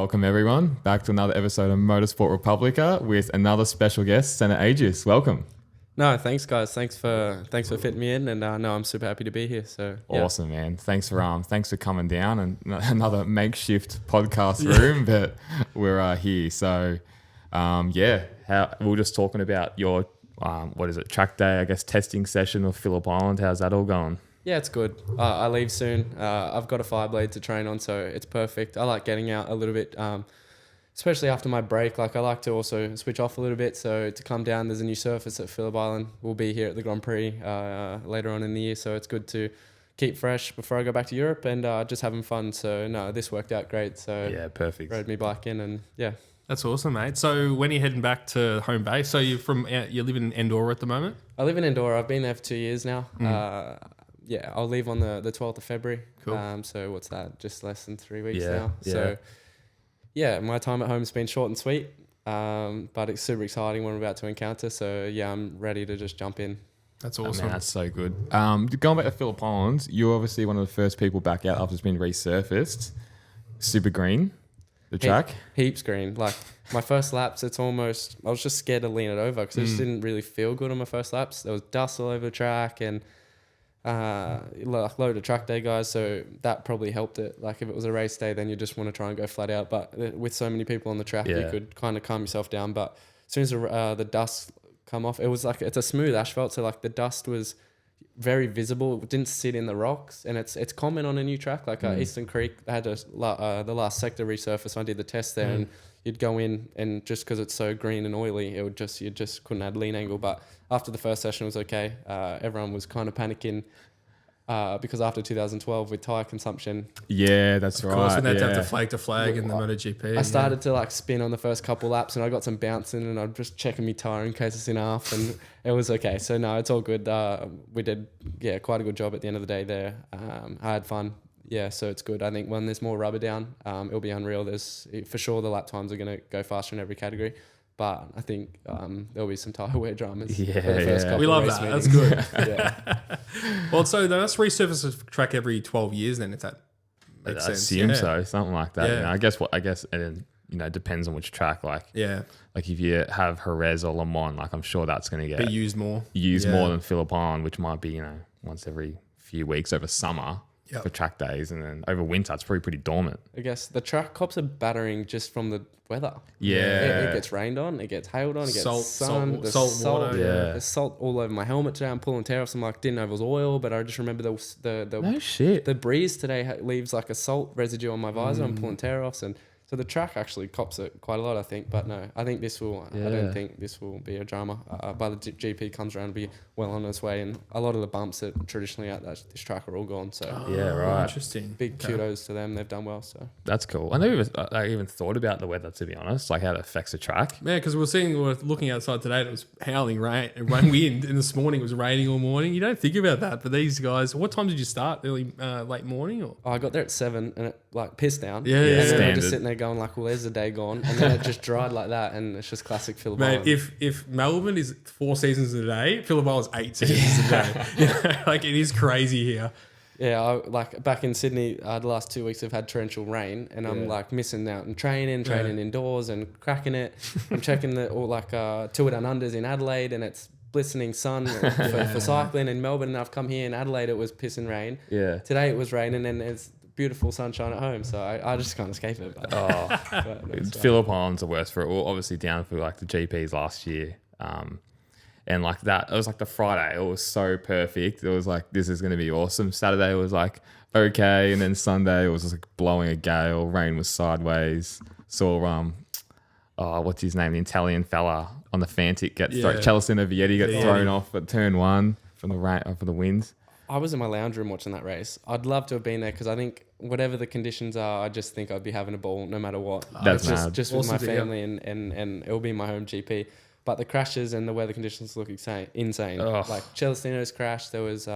Welcome everyone back to another episode of Motorsport Republica with another special guest, Senna Agius. Welcome. No, thanks guys. Thanks for fitting me in, and no, I'm super happy to be here. So yeah. Awesome, man. Thanks for coming down and another makeshift podcast room, but we're here. So we're just talking about your track day, I guess, testing session with Phillip Island. How's that all going? Yeah, it's good. I leave soon. I've got a Fireblade to train on, so it's perfect. I like getting out a little bit, especially after my break. Like I like to also switch off a little bit. So to come down, there's a new surface at Phillip Island. We'll be here at the Grand Prix later on in the year, so it's good to keep fresh before I go back to Europe and just having fun. So no, this worked out great. So yeah, perfect. Rode me back in, and yeah. That's awesome, mate. So when are you heading back to home base? So you live in Andorra at the moment? I live in Andorra. I've been there for 2 years now. Yeah, I'll leave on the 12th of February. Cool. So what's that? Just less than 3 weeks now. So yeah, my time at home's been short and sweet, but it's super exciting what I'm about to encounter. So yeah, I'm ready to just jump in. That's Oh, awesome. man, that's so good. Going back to Phillip Island, you're obviously one of the first people back out after it's been resurfaced. Super green, the track. Heaps green. Like my first laps, it's almost, I was just scared to lean it over because it just didn't really feel good on my first laps. There was dust all over the track and load of track day guys, so that probably helped it. Like if it was a race day, then you just want to try and go flat out, but with so many people on the track, you could kind of calm yourself down. But as soon as the dust come off, it was like, it's a smooth asphalt, so like the dust was very visible. It didn't sit in the rocks, and it's common on a new track like Eastern Creek. They had the last sector resurface. I did the test there, and you'd go in, and just because it's so green and oily, you just couldn't add lean angle. But after the first session, it was okay. Everyone was kind of panicking because after 2012 with tyre consumption. Yeah, that's right. Of course, when they had to have the flag to flag in the MotoGP. I started to like spin on the first couple laps, and I got some bouncing, and I'm just checking my tyre in case it's enough, and it was okay. So no, it's all good. We did quite a good job at the end of the day there. I had fun. Yeah, so it's good. I think when there's more rubber down, it'll be unreal. There's for sure the lap times are going to go faster in every category, but I think there'll be some tyre wear dramas. Yeah, for the first couple we love race that. meetings. That's good. Yeah. Well, so that's resurface a track every 12 years then, if that makes I sense. assume so, something like that. Yeah. You know, I guess, and then, it depends on which track. Like, Yeah. like if you have Jerez or Le Mans, like I'm sure that's going to get Be used more. more than Phillip Island, which might be once every few weeks over summer for track days, and then over winter it's probably pretty dormant. I guess the track cops are battering just from the weather. Yeah, It gets rained on, it gets hailed on, it gets Salt water. Yeah. There's salt all over my helmet today. I'm pulling tear offs. I'm like, didn't know it was oil, but I just remember the no shit. the breeze today leaves like a salt residue on my visor. I'm pulling tear offs, and so the track actually cops it quite a lot, I think. But no, I think this will. I don't think this will be a drama. By the GP comes around, it'll be well on its way, and a lot of the bumps that traditionally at this track are all gone. So Yeah, right. Interesting. big kudos to them. They've done well. So That's cool. I never even thought about the weather, to be honest, like how it affects the track. Yeah, because we're looking outside today and it was howling rain, wind, and this morning it was raining all morning. You don't think about that, but these guys, what time did you start? Early, late morning? Or? I got there at 7 and it like pissed down. Yeah, And then I'm standard. just sitting there going like, well, there's the day gone, and then it just dried like that, and it's just classic Phillip Mate, Island. if Melbourne is 4 seasons a day, Phillip Island's 8 seasons a day. Like it is crazy here. Yeah, like back in Sydney, the last 2 weeks have had torrential rain, and I'm like missing out and training indoors and cracking it. I'm checking all like 2 down unders in Adelaide, and it's glistening sun for cycling in Melbourne. And I've come here in Adelaide, it was pissing rain. Yeah. Today it was raining, and it's beautiful sunshine at home, so I just can't escape it. But, but it's Phillip Island's the worst for it. Well, obviously down for like the GPs last year. And like that, it was like the Friday, it was so perfect. It was like, this is going to be awesome. Saturday was like, okay. And then Sunday it was just like blowing a gale. Rain was sideways. Saw, what's his name? The Italian fella on the Fantic Celestino Vietti got thrown off at turn 1 from the rain, for the winds. I was in my lounge room watching that race. I'd love to have been there because I think whatever the conditions are, I just think I'd be having a ball no matter what. That's just with Awesome my to hear. family and it'll be my home GP. But the crashes and the weather conditions look insane. Ugh. Like Celestino's crash, there was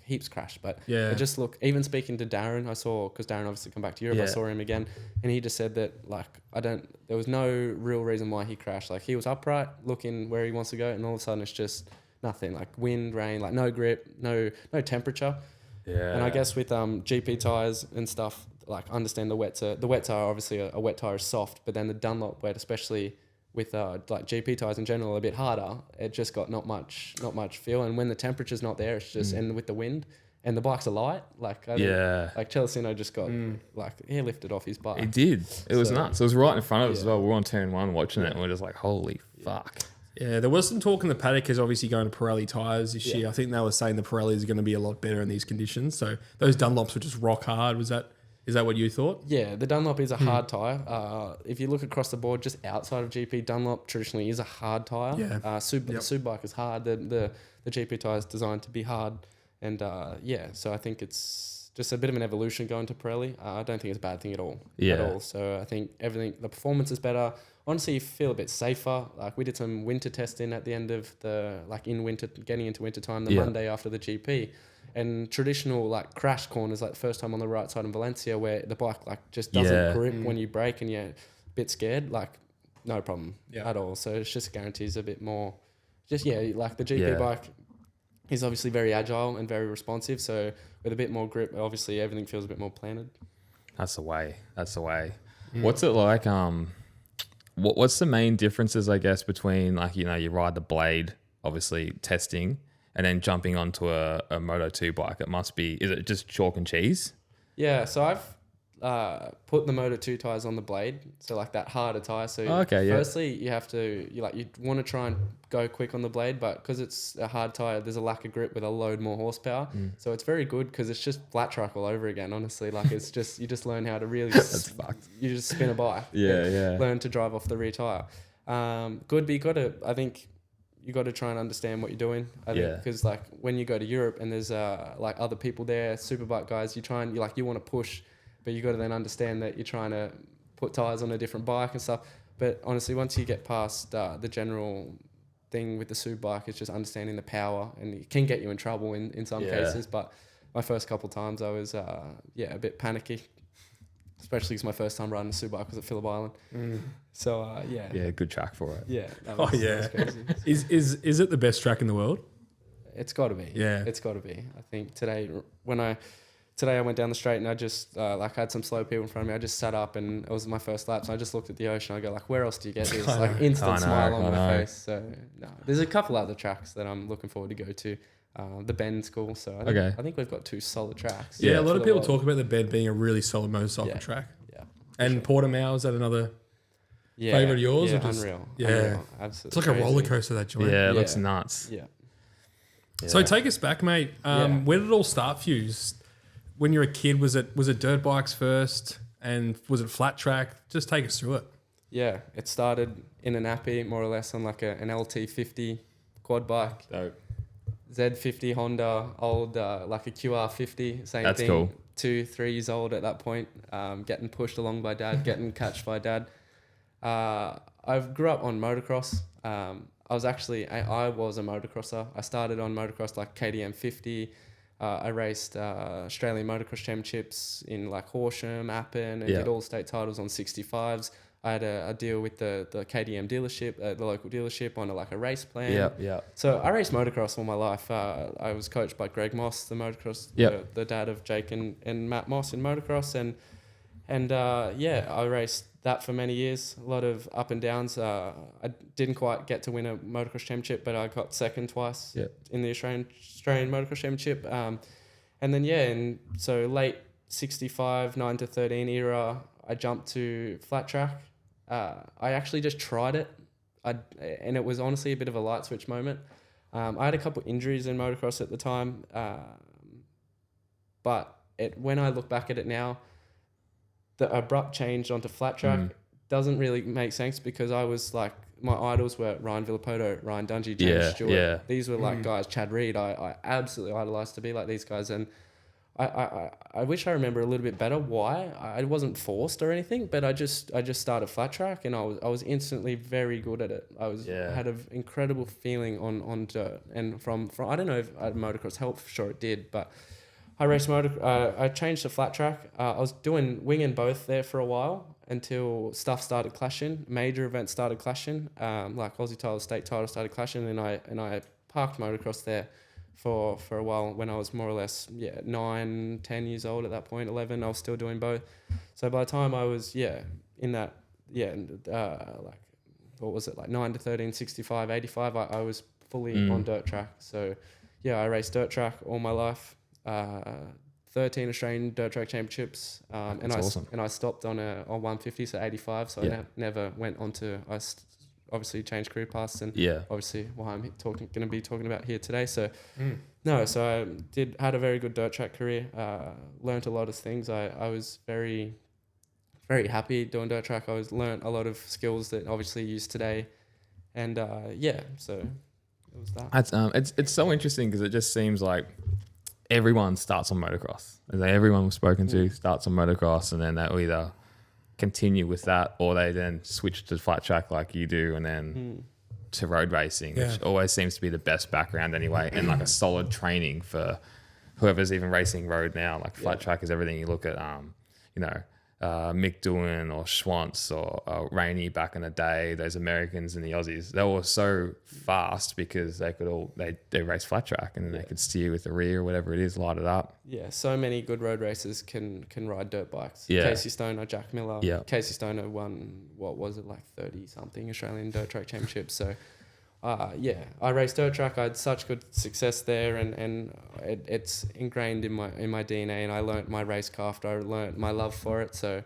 heaps crashed, but Yeah. it just look. Even speaking to Darren, I saw, because Darren obviously come back to Europe. I saw him again, and he just said that like there was no real reason why he crashed. Like he was upright, looking where he wants to go, and all of a sudden it's just nothing. Like wind, rain, like no grip, no temperature. Yeah. And I guess with GP tires and stuff, like understand the wet tire, obviously a wet tire is soft, but then the Dunlop wet, especially with like GP tires in general, a bit harder. It just got not much feel. And when the temperature's not there, it's just and with the wind and the bikes are light, like I think, like Celestino just got like he lifted off his bike. It did. It was nuts. It was right in front of us as well. We were on turn 1 watching it, and we're just like, holy fuck. Yeah, there was some talk in the paddock is obviously going to Pirelli tyres this year. I think they were saying the Pirellis are going to be a lot better in these conditions. So those Dunlops were just rock hard. Is that what you thought? Yeah, the Dunlop is a hard tyre. If you look across the board, just outside of GP, Dunlop traditionally is a hard tyre. Yeah. The Super bike is hard. The GP tyre is designed to be hard. And so I think it's just a bit of an evolution going to Pirelli. I don't think it's a bad thing at all. So I think the performance is better. Honestly, you feel a bit safer. Like we did some winter testing at the end of getting into winter time, the Monday after the GP. And traditional like crash corners, like the first time on the right side in Valencia, where the bike like just doesn't grip when you brake and you're a bit scared, like no problem at all. So it's just guarantees a bit more. Like the GP bike is obviously very agile and very responsive. So with a bit more grip, obviously everything feels a bit more planted. That's the way. What's it like? What's the main differences, I guess, between like, you ride the blade, obviously testing, and then jumping onto a Moto2 bike? Is it just chalk and cheese? Yeah, so I've put the Moto2 tires on the blade, so like that harder tire. So firstly, you want to try and go quick on the blade, but because it's a hard tire, there's a lack of grip with a load more horsepower. So it's very good because it's just flat track all over again. Honestly, like it's just you just learn how to really That's fucked. You just spin a bike. Learn to drive off the rear tire. Good, but you got to try and understand what you're doing. I think because like when you go to Europe and there's like other people there, superbike guys, you want to push, but you got to then understand that you're trying to put tires on a different bike and stuff. But honestly, once you get past the general thing with the Sub bike, it's just understanding the power, and it can get you in trouble in some cases. But my first couple times I was a bit panicky, especially because my first time riding a Sub bike was at Phillip Island. So good track for it. That was crazy. Is it the best track in the world? It's got to be. Yeah, it's got to be. I think today I went down the straight and I just I had some slow people in front of me. I just sat up and it was my first lap, so I just looked at the ocean. I go like, where else do you get this? Like instant smile on my face. So no, there's a couple other tracks that I'm looking forward to go to. The Bend's cool, so I think we've got 2 solid tracks. Yeah, a lot of people talk about the Bend being a really solid motorcycle track. Yeah, and Portimao, is that another favorite of yours? Yeah, or just, unreal. Absolutely. It's like crazy. a roller coaster, that joint. Yeah, it looks nuts. Yeah. So take us back, mate. Where did it all start for you? When you were a kid, was it dirt bikes first, and was it flat track? Just take us through it. Yeah, it started in an appy, more or less on like an LT50 quad bike. Dope. Z50 Honda, old like a QR50, same That's thing. cool. 2-3 years old at that point, getting pushed along by dad, getting catched by dad. I grew up on motocross. I was a motocrosser. I started on motocross like KTM 50. I raced Australian Motocross Championships in like Horsham, Appin, and did all state titles on 65s. I had a deal with the KTM dealership, the local dealership, on a race plan. So I raced motocross all my life. I was coached by Greg Moss, the motocross, the dad of Jake and Matt Moss in motocross, and I raced that for many years. A lot of up and downs. I didn't quite get to win a motocross championship, but I got second twice in the Australian Motocross Championship. And then so late 65, 9-13 era, I jumped to flat track. I actually just tried it, and it was honestly a bit of a light switch moment. I had a couple injuries in motocross at the time, but when I look back at it now, the abrupt change onto flat track doesn't really make sense, because I was like, my idols were Ryan Villapoto, Ryan Dungey, James Stewart. These were like guys, Chad Reed. I absolutely idolized to be like these guys, and I wish I remember a little bit better why. I wasn't forced or anything, but I just started flat track, and I was instantly very good at it. Had an incredible feeling on dirt, and from I don't know if motocross helped, for sure it did, but I raced I changed to flat track. I was doing wing and both there for a while until stuff started clashing. Major events started clashing, like Aussie title, state title started clashing, and I parked motocross there for a while when I was more or less 9, 10 years old at that point, 11. I was still doing both. So by the time I was in that like what was it, like 9 to 13, 65, 85, I was fully on dirt track. So I raced dirt track all my life. 13 Australian dirt track championships, and awesome. I stopped on 150, so 85. So I never went on to. Obviously changed career paths, and obviously why I'm going to be talking about here today. So so I had a very good dirt track career. Learned a lot of things. I was very, very happy doing dirt track. I learned a lot of skills that obviously use today, and so it was that. That's it's so interesting because it just seems like everyone starts on motocross. Like everyone we've spoken to starts on motocross, and then they'll either continue with that or they then switch to flat track like you do, and then to road racing, which always seems to be the best background anyway, and like a solid training for whoever's even racing road now. Like flat track is everything. You look at Mick Doohan or Schwantz or Rainey back in the day, those Americans and the Aussies, they were so fast because they could they race flat track, and then they could steer with the rear or whatever it is, light it up. Yeah, so many good road racers can ride dirt bikes. Yeah. Casey Stoner, Jack Miller. Yeah. Casey Stoner won, what was it, like 30-something Australian dirt track championships. So I raced dirt track. I had such good success there, and it's ingrained in my DNA. And I learnt my race craft. I learnt my love for it. So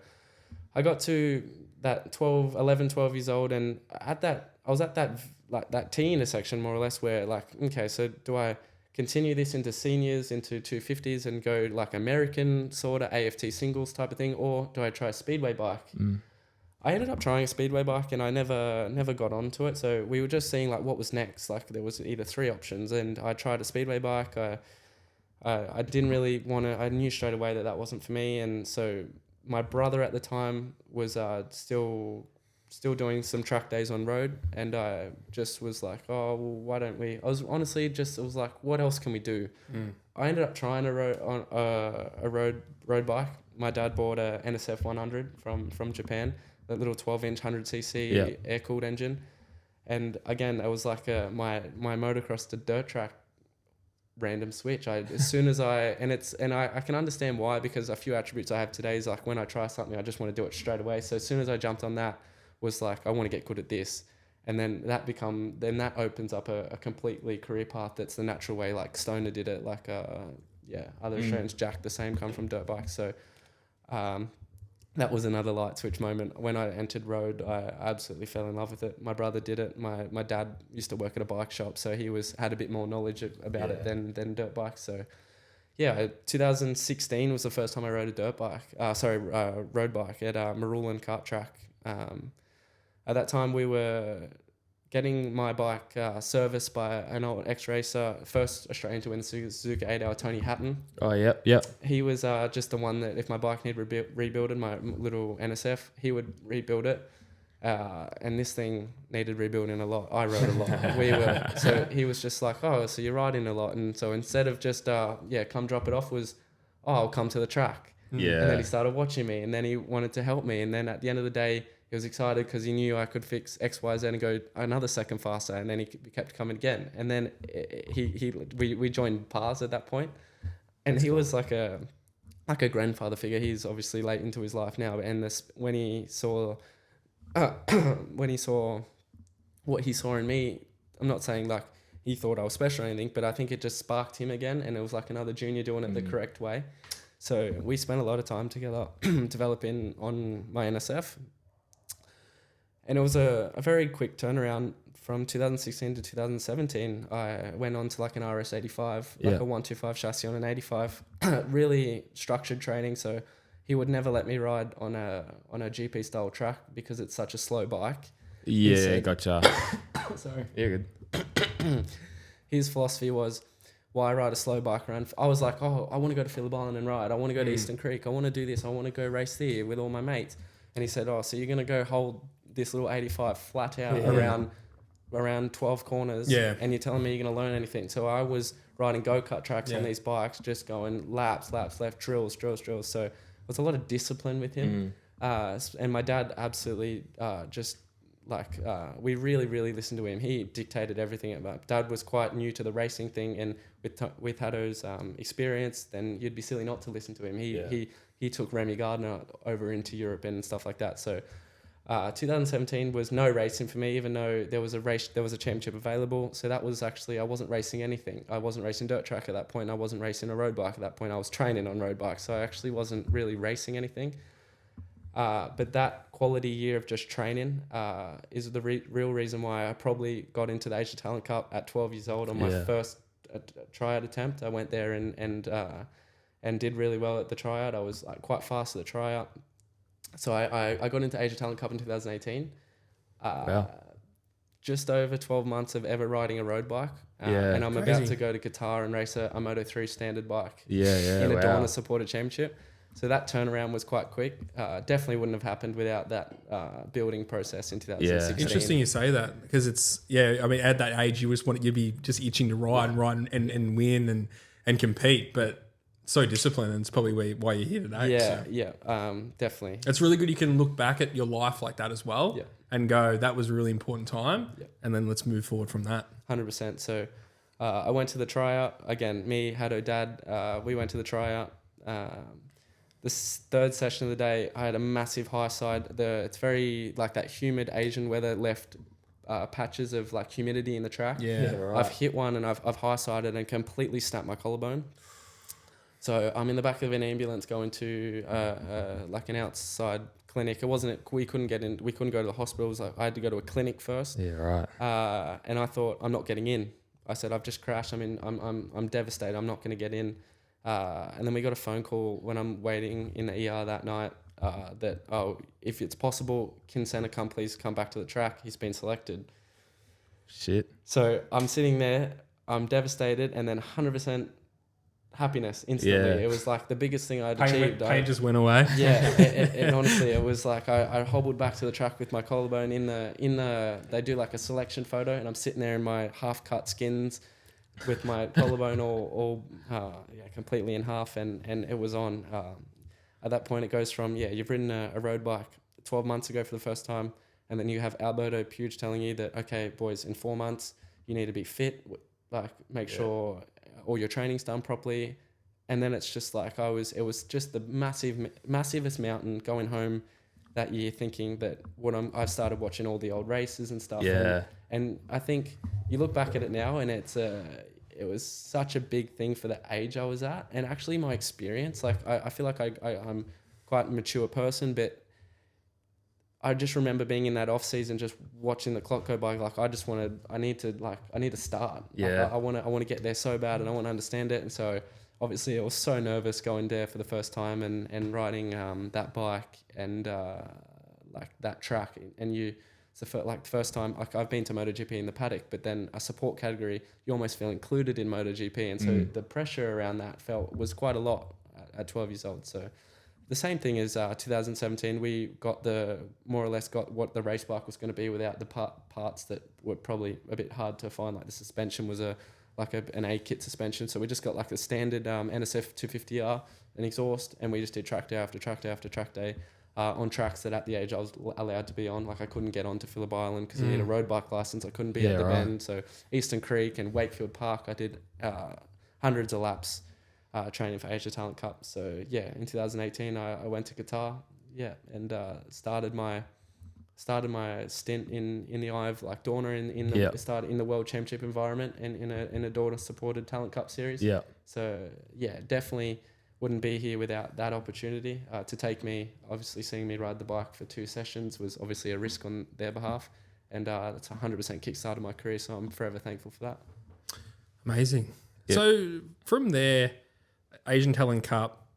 I got to that 11, 12 years old, and I was at that T intersection more or less, where like, okay, so do I continue this into seniors, into 250s, and go like American sort of AFT singles type of thing, or do I try a speedway bike? I ended up trying a speedway bike, and I never got onto it. So we were just seeing like what was next. Like there was either 3 options, and I tried a speedway bike. I didn't really want to. I knew straight away that wasn't for me, and so my brother at the time was still doing some track days on road, and I just was like, oh, well, why don't we? I was honestly it was like, what else can we do? I ended up trying a road bike. My dad bought a NSF 100 from Japan. That little 12-inch 100cc air-cooled engine, and again, it was like my motocross to dirt track random switch. I can understand why, because a few attributes I have today is like when I try something, I just want to do it straight away. So as soon as I jumped on that, was like, I want to get good at this, and then that opens up a completely career path. That's the natural way. Like Stoner did it. Like other Australians, Jack the same, come from dirt bikes. So. That was another light switch moment. When I entered road, I absolutely fell in love with it. My brother did it. My dad used to work at a bike shop, so he had a bit more knowledge about it than dirt bikes. So, 2016 was the first time I rode a road bike at Marulan Kart Track. At that time, we were getting my bike serviced by an old ex-racer, first Australian to win the Suzuka 8-hour, Tony Hatton. Oh, yep. He was just the one that if my bike needed rebuilded, my little NSF, he would rebuild it. And this thing needed rebuilding a lot. I rode a lot. So he was just like, oh, so you're riding a lot. And so instead of just, come drop it off, was, oh, I'll come to the track. Yeah. And then he started watching me, and then he wanted to help me. And then at the end of the day, he was excited because he knew I could fix X, Y, Z and go another second faster. And then he kept coming again. And then we joined paths at that point. And he was like a grandfather figure. He's obviously late into his life now. And when he saw what he saw in me, I'm not saying like he thought I was special or anything, but I think it just sparked him again. And it was like another junior doing it the correct way. So we spent a lot of time together developing on my NSF. And it was a very quick turnaround from 2016 to 2017. I went on to like an RS85, like a 125 chassis on an 85. Really structured training. So he would never let me ride on a GP style track because it's such a slow bike. Yeah, gotcha. Sorry. You're good. His philosophy was, why ride a slow bike around? I was like, oh, I want to go to Phillip Island and ride. I want to go to Eastern Creek. I want to do this. I want to go race there with all my mates. And he said, oh, so you're going to go hold this little 85 flat out around 12 corners, and you're telling me you're going to learn anything? So I was riding go-kart tracks on these bikes, just going laps left, drills. So it was a lot of discipline with him. And my dad absolutely we really listened to him. He dictated everything. My dad was quite new to the racing thing, and with Haddo's experience, then you'd be silly not to listen to him. He took Remy Gardner over into Europe and stuff like that. So 2017 was no racing for me, even though there was a championship available. So that was actually, I wasn't racing anything. I wasn't racing dirt track at that point. I wasn't racing a road bike at that point. I was training on road bikes. So I actually wasn't really racing anything. But that quality year of just training is the real reason why I probably got into the Asia Talent Cup at 12 years old on my first tryout attempt. I went there and did really well at the tryout. I was like quite fast at the tryout. So I got into Asia Talent Cup in 2018. Wow. Just over 12 months of ever riding a road bike. And I'm about to go to Qatar and race a Moto2 standard bike in a Dorna supported championship. So that turnaround was quite quick. Definitely wouldn't have happened without that building process in 2016. Interesting you say that, because it's, I mean, at that age, you'd be just itching to ride and win and compete, but so disciplined, and it's probably why you're here today. Definitely. It's really good you can look back at your life like that as well and go, that was a really important time, and then let's move forward from that. 100%. So I went to the tryout. Again, me, Haddo, Dad, we went to the tryout. The third session of the day, I had a massive high side. It's very like that humid Asian weather left patches of like humidity in the track. I've hit one and I've high sided and completely snapped my collarbone. So I'm in the back of an ambulance going to like an outside clinic. We couldn't get in. We couldn't go to the hospital. It was like I had to go to a clinic first. And I thought, I'm not getting in. I said, I've just crashed. I'm devastated. I'm not going to get in. And then we got a phone call when I'm waiting in the ER that night that, if it's possible, can Senna please come back to the track? He's been selected. Shit. So I'm sitting there, I'm devastated, and then 100% happiness instantly. It was like the biggest thing I'd achieved. Pain just went away. And honestly, it was like I hobbled back to the track with my collarbone they do like a selection photo, and I'm sitting there in my half-cut skins with my collarbone all completely in half, and it was on. At that point, it goes from, you've ridden a road bike 12 months ago for the first time, and then you have Alberto Puig telling you that, okay, boys, in 4 months, you need to be fit, like make sure all your training's done properly. And then it's just like it was just the massivest mountain going home that year, thinking that I started watching all the old races and stuff. And I think you look back at it now, and it was such a big thing for the age I was at, and actually my experience. Like I feel like I'm quite a mature person, but I just remember being in that off season, just watching the clock go by. Like I need to start. I want to get there so bad, and I want to understand it. And so obviously I was so nervous going there for the first time and riding that bike and like that track, and it's the first time, like I've been to MotoGP in the paddock, but then a support category, you almost feel included in MotoGP. And so the pressure around that was quite a lot at 12 years old. So the same thing as 2017, we more or less got what the race bike was going to be without the parts that were probably a bit hard to find. Like the suspension was an A-kit suspension. So we just got like a standard NSF 250R, an exhaust, and we just did track day after track day after track day. On tracks that at the age I was allowed to be on. Like I couldn't get on to Phillip Island because you need a road bike license. I couldn't be at the Bend. So Eastern Creek and Wakefield Park, I did hundreds of laps training for Asia Talent Cup. So in 2018 I went to Qatar, and started my stint in the eye of like Dorna started in the World Championship environment and in a Dorna supported Talent Cup series. So definitely wouldn't be here without that opportunity to take me. Obviously, seeing me ride the bike for 2 sessions was obviously a risk on their behalf, and that's 100% kickstarted my career. So I'm forever thankful for that. Amazing. Yep. So from there, Asian Talent Cup,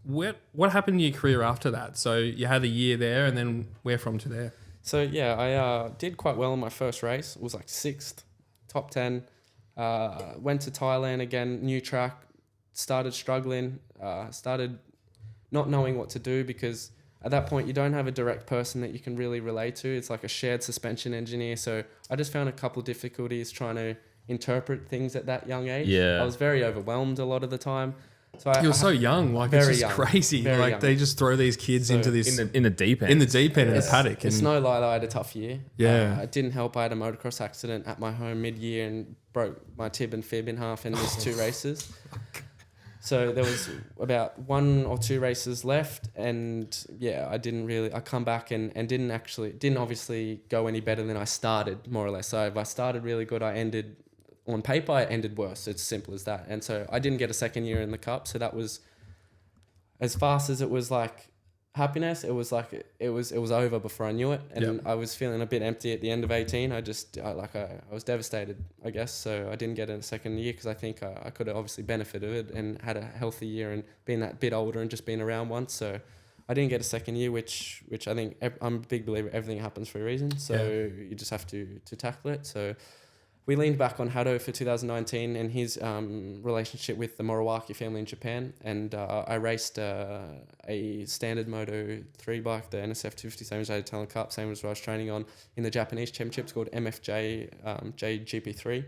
what happened in your career after that? So you had a year there, and then where from to there? So I did quite well in my first race. It was like 6th, top 10. Went to Thailand again, new track. Started struggling, started not knowing what to do, because at that point you don't have a direct person that you can really relate to. It's like a shared suspension engineer. So I just found a couple of difficulties trying to interpret things at that young age. I was very overwhelmed a lot of the time. So He was so young, like very it's just young, crazy. very Like young. they just throw these kids into this in the deep end. in the paddock. It's And no lie that I had a tough year. Yeah. It didn't help. I had a motocross accident at my home mid-year and broke my tib and fib in half and missed 2 races. So there was about 1 or 2 races left, and yeah, I come back and didn't obviously go any better than I started, more or less. So if I started really good, on paper, I ended worse. It's simple as that. And so I didn't get a second year in the cup. So that was, as fast as it was like happiness, it was like it was over before I knew it, and I was feeling a bit empty at the end of 18. I was devastated, I guess. So I didn't get a second year because I think I could have obviously benefited it and had a healthy year and been that bit older and just been around once. So I didn't get a second year, which I think I'm a big believer everything happens for a reason. So you just have to tackle it. So we leaned back on Hado for 2019 and his relationship with the Moriwaki family in Japan. And I raced a standard Moto3 bike, the NSF 250, same as I had Talent Cup, same as what I was training on in the Japanese championships called MFJ JGP3.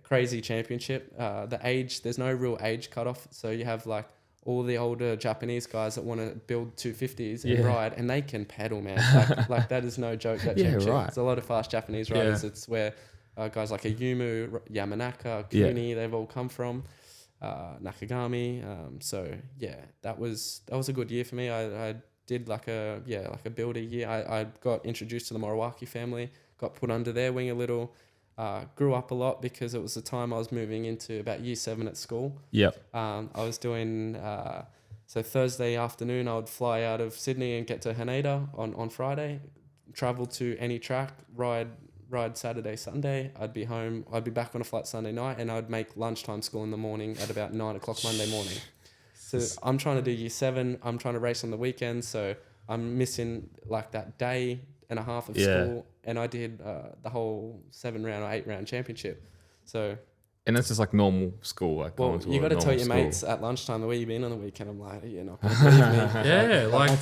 Crazy championship. The age, there's no real age cutoff. So you have like all the older Japanese guys that want to build 250s and ride, and they can pedal, man. Like that is no joke. That championship. Right. There's a lot of fast Japanese riders. It's where guys like Ayumu, Yamanaka, Kuni, they've all come from. Nakagami. So yeah, that was a good year for me. I did like a builder year. I got introduced to the Moriwaki family, got put under their wing a little. Grew up a lot because it was the time I was moving into about year 7 at school. Yep. I was doing, so Thursday afternoon, I would fly out of Sydney and get to Haneda on Friday, travel to any track, ride Saturday, Sunday. I'd be home. I'd be back on a flight Sunday night, and I'd make lunchtime school in the morning at about 9 o'clock Monday morning. So I'm trying to do year 7. I'm trying to race on the weekends. So I'm missing like that day and a half of school, and I did the whole 7-round or 8-round championship. So, and that's just like normal school. Like, well, you got to tell your mates at lunchtime, where you been on the weekend. I'm like, you're not going to believe me.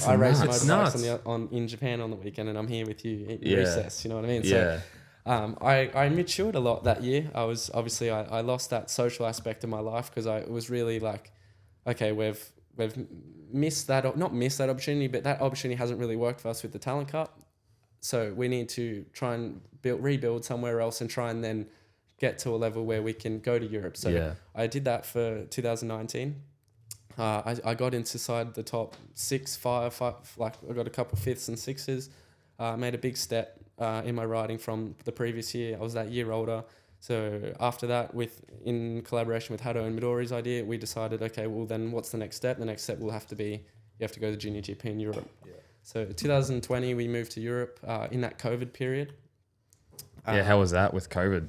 I race motorbikes in Japan on the weekend, and I'm here with you in recess. You know what I mean? Yeah. So, I matured a lot that year. I was obviously I lost that social aspect of my life because I was really like, okay, we've missed that, not missed that opportunity, but that opportunity hasn't really worked for us with the Talent Cup. So we need to try and rebuild somewhere else and try and then get to a level where we can go to Europe. So I did that for 2019. I got inside the top 5, like I got a couple 5ths and 6s. Made a big step in my riding from the previous year. I was that year older. So after that, in collaboration with Hado and Midori's idea, we decided, okay, well then what's the next step? The next step will have to be, you have to go to Junior GP in Europe. Yeah. So 2020, we moved to Europe in that COVID period. How was that with COVID?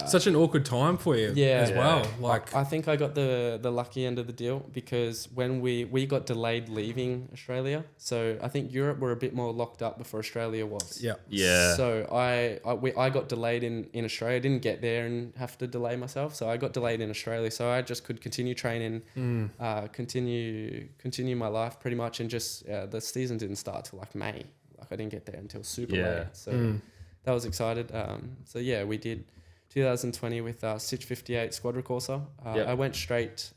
Such an awkward time for you as well. Like I think I got the lucky end of the deal because when we got delayed leaving Australia, so I think Europe were a bit more locked up before Australia was. Yeah. So I got delayed in Australia. I didn't get there and have to delay myself. So I got delayed in Australia. So I just could continue training, continue my life pretty much, and just the season didn't start till like May. Like I didn't get there until super late. So that was excited. So yeah, we did 2020 with Stitch 58 Squadra Corsa.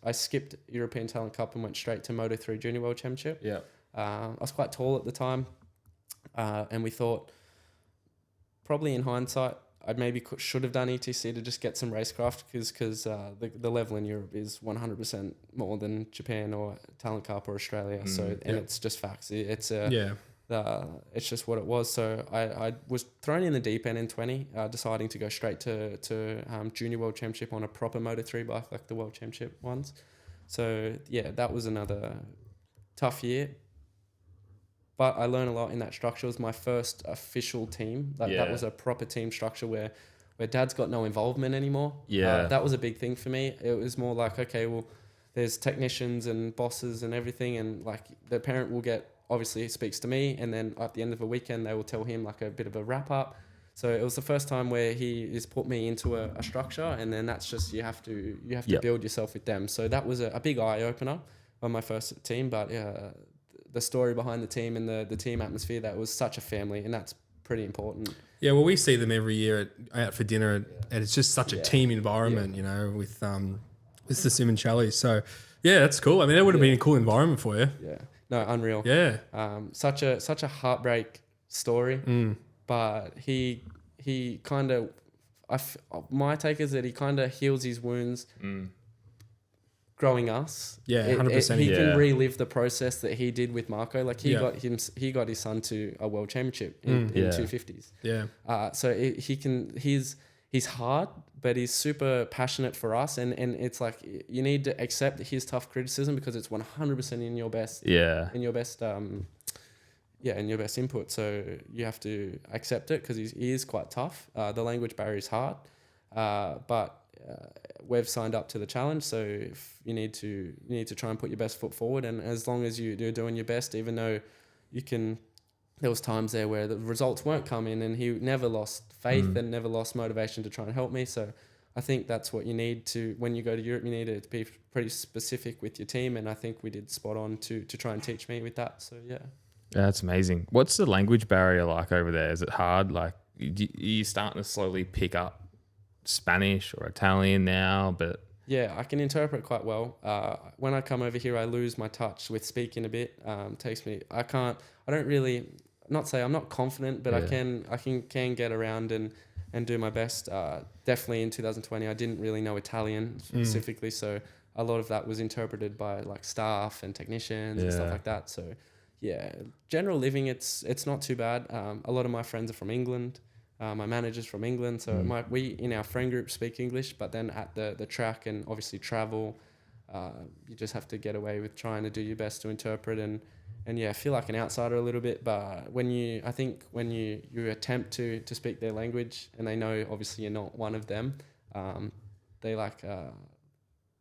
I skipped European Talent Cup and went straight to Moto3 Junior World Championship. I was quite tall at the time, and we thought, probably in hindsight, I maybe should have done ETC to just get some racecraft because the level in Europe is 100% more than Japan or Talent Cup or Australia. It's just facts. It's just what it was. So I was thrown in the deep end in 20, deciding to go straight to Junior World Championship on a proper Moto3 bike like the World Championship ones. So yeah, that was another tough year. But I learned a lot in that structure. It was my first official team. That was a proper team structure where dad's got no involvement anymore. That was a big thing for me. It was more like, okay, well, there's technicians and bosses and everything, and like the parent will get, obviously he speaks to me, and then at the end of a weekend they will tell him like a bit of a wrap up. So it was the first time where he has put me into a structure, and then that's just you have to build yourself with them. So that was a big eye opener on my first team. But the story behind the team and the team atmosphere, that was such a family, and that's pretty important. Yeah, well, we see them every year out for dinner, and it's just such a team environment, you know, with It's the Simoncelli. So yeah, that's cool. I mean, that would have been a cool environment for you. Yeah. No, unreal. Yeah. Such a heartbreak story, but he kind of, my take is that he kind of heals his wounds growing us. Yeah, 100%. He can relive the process that he did with Marco. Like he Yeah. got his son to a world championship in 250s. Yeah. So he's hard, but he's super passionate for us, and it's like you need to accept his tough criticism because it's 100% in your best. Yeah. In your best. In your best input. So you have to accept it because he is quite tough. The language barrier is hard, but we've signed up to the challenge. So if you need to try and put your best foot forward, and as long as you're doing your best, even though you can. There was times there where the results weren't coming, and he never lost faith and never lost motivation to try and help me. So I think that's what you need to, when you go to Europe, you need to be pretty specific with your team. And I think we did spot on to try and teach me with that. So yeah. That's amazing. What's the language barrier like over there? Is it hard? Like, you starting to slowly pick up Spanish or Italian now, but... Yeah, I can interpret quite well. When I come over here, I lose my touch with speaking a bit. Not say I'm not confident, but I can get around and do my best. Definitely in 2020, I didn't really know Italian specifically, so a lot of that was interpreted by like staff and technicians and stuff like that. So yeah, general living, it's not too bad. A lot of my friends are from England. My manager's from England, so we in our friend group speak English, but then at the track and obviously travel, you just have to get away with trying to do your best to interpret and feel like an outsider a little bit. But when you attempt to speak their language and they know obviously you're not one of them, they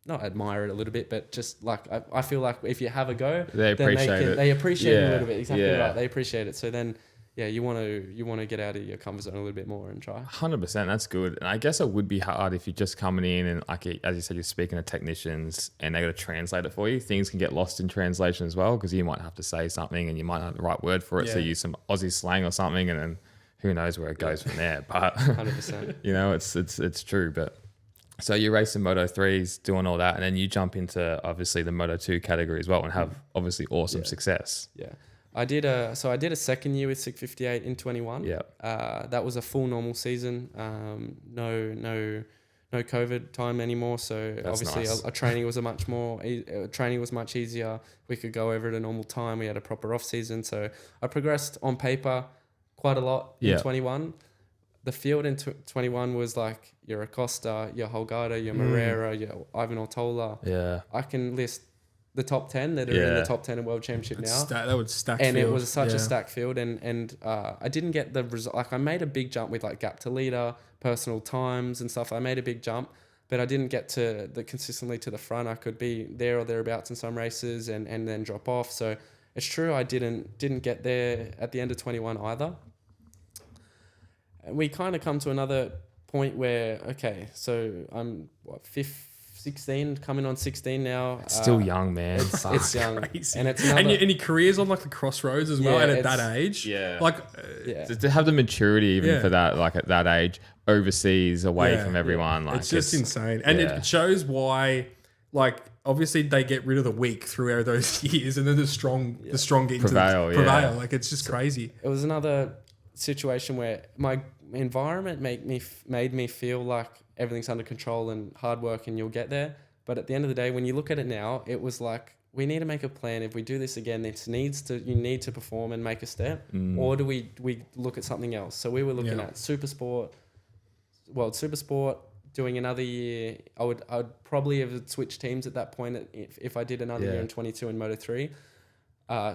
not admire it a little bit, but just like I feel like if you have a go, they appreciate it. They appreciate it a little bit. Exactly right. They appreciate it. So then. Yeah, you want to get out of your comfort zone a little bit more and try. 100%, that's good. And I guess it would be hard if you're just coming in and, like, as you said, you're speaking to technicians and they got to translate it for you. Things can get lost in translation as well because you might have to say something and you might not have the right word for it. So use some Aussie slang or something, and then who knows where it goes from there. But 100%, it's true. But so you're racing Moto3s, doing all that, and then you jump into obviously the Moto2 category as well and have obviously awesome success. Yeah. I did a second year with 658 in 21. Yeah. That was a full normal season. No COVID time anymore. So that's obviously nice. a training was training was much easier. We could go over at a normal time. We had a proper off season. So I progressed on paper quite a lot in 21. The field in 21 was like your Acosta, your Holgado, your Moreira, your Ivan Ortola. Yeah. I can list the top 10 that are in the top 10 of World Championship now. That would stack and field. It was such a stacked field. And I didn't get the result. Like I made a big jump with like gap to leader, personal times and stuff. I made a big jump, but I didn't get to consistently to the front. I could be there or thereabouts in some races and then drop off. So it's true I didn't get there at the end of 21 either. And we kind of come to another point where, okay, so I'm 16, coming on 16 now. It's still young, man. It's young. Crazy. And it's another, and your career's on like the crossroads as well, and at that age. Yeah. Like, to have the maturity even for that, like at that age, overseas, away from everyone. Like it's just insane. And it shows why, like, obviously they get rid of the weak throughout those years, and then the strong get prevail. Prevail. Like, it's just crazy. It was another situation where my environment made me feel like everything's under control and hard work and you'll get there. But at the end of the day, when you look at it now, it was like, we need to make a plan. If we do this again, you need to perform and make a step, or do we look at something else? So we were looking at Supersport, World Supersport, doing another year. I would probably have switched teams at that point if I did another year in 22 in Moto3.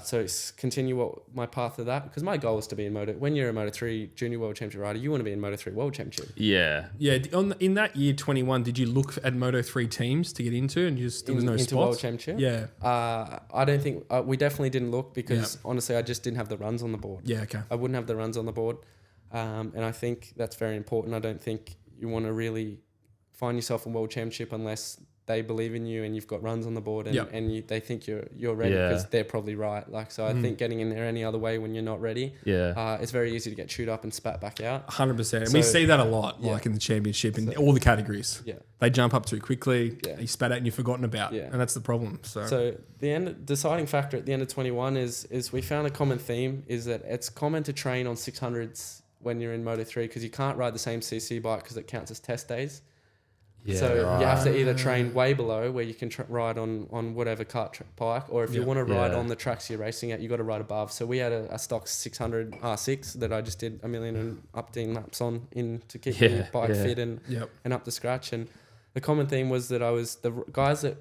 So continue my path of that, because my goal is to be in when you're a Moto3 Junior World Championship rider, you want to be in Moto3 World Championship. Yeah. Yeah. In that year 21, did you look at Moto3 teams to get into, and there was no into spots? World Championship? Yeah. I don't think we definitely didn't look because honestly, I just didn't have the runs on the board. Yeah. Okay. I wouldn't have the runs on the board, and I think that's very important. I don't think you want to really find yourself in World Championship unless they believe in you and you've got runs on the board and, Yep. they think you're ready because they're probably right. Like, so I think getting in there any other way when you're not ready, it's very easy to get chewed up and spat back out. 100%. And we see that a lot, like in the championship, in all the categories. Yeah. They jump up too quickly, Yeah. you spat out and you're forgotten about. Yeah. And that's the problem. So the deciding factor at the end of 21 is we found a common theme, is that it's common to train on 600s when you're in Moto3 because you can't ride the same CC bike because it counts as test days. Yeah, So you have to either Ah. train way below where you can ride on whatever bike, or if you want to ride on the tracks you're racing at, you got to ride above. So we had a stock 600 R6 that I just did a million and up 10 laps on in to keep the bike fit and up to scratch. And the common theme was that I was the guys that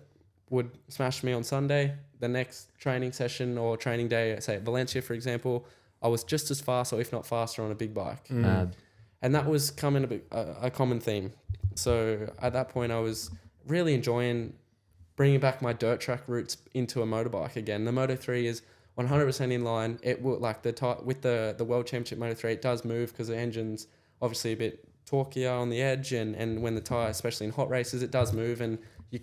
would smash me on Sunday, the next training session or training day, say at Valencia, for example, I was just as fast or if not faster on a big bike. And that was a common theme. So at that point, I was really enjoying bringing back my dirt track roots into a motorbike again. The Moto3 is 100% in line. It will with the World Championship Moto3, it does move because the engine's obviously a bit torquier on the edge, and when the tyre, especially in hot races, it does move, and you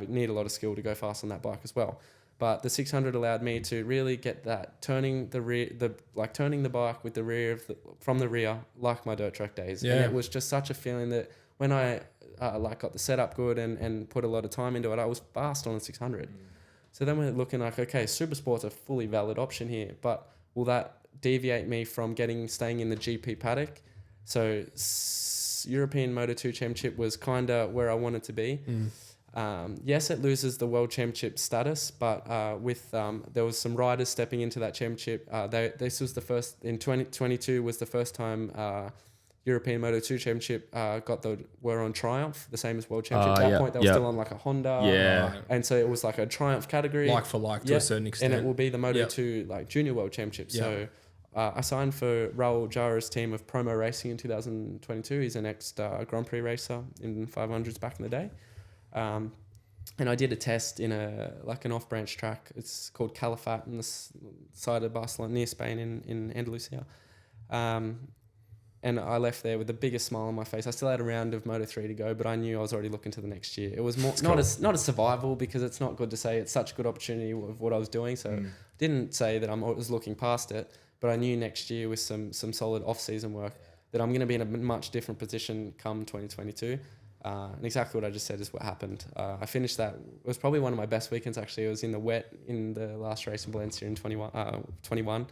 need a lot of skill to go fast on that bike as well. But the 600 allowed me to really get that turning the bike with the rear from the rear, like my dirt track days. And it was just such a feeling that when I got the setup good and put a lot of time into it, I was fast on the 600. So then we're looking like, okay, super sport's a fully valid option here, but will that deviate me from staying in the GP paddock? So European Moto2 Championship was kind of where I wanted to be. Yes, it loses the World Championship status, but there was some riders stepping into that championship. This was the first, in 2022 was the first time European Moto2 Championship were on Triumph, the same as World Championship. At that point, they were still on like a Honda. And so it was like a Triumph category. Like for like to a certain extent. And it will be the Moto2 like Junior World Championship. So I signed for Raul Jara's team of Promo Racing in 2022. He's an ex-Grand Prix racer in 500s back in the day. And I did a test in an off-branch track. It's called Calafat on the side of Barcelona, near Spain in Andalusia. And I left there with the biggest smile on my face. I still had a round of Moto3 to go, but I knew I was already looking to the next year. It was not a survival, because it's not good to say it's such a good opportunity of what I was doing. So didn't say that I was looking past it, but I knew next year with some solid off-season work that I'm going to be in a much different position come 2022. And exactly what I just said is what happened. I finished that. It was probably one of my best weekends, actually. It was in the wet in the last race in Valencia in 21.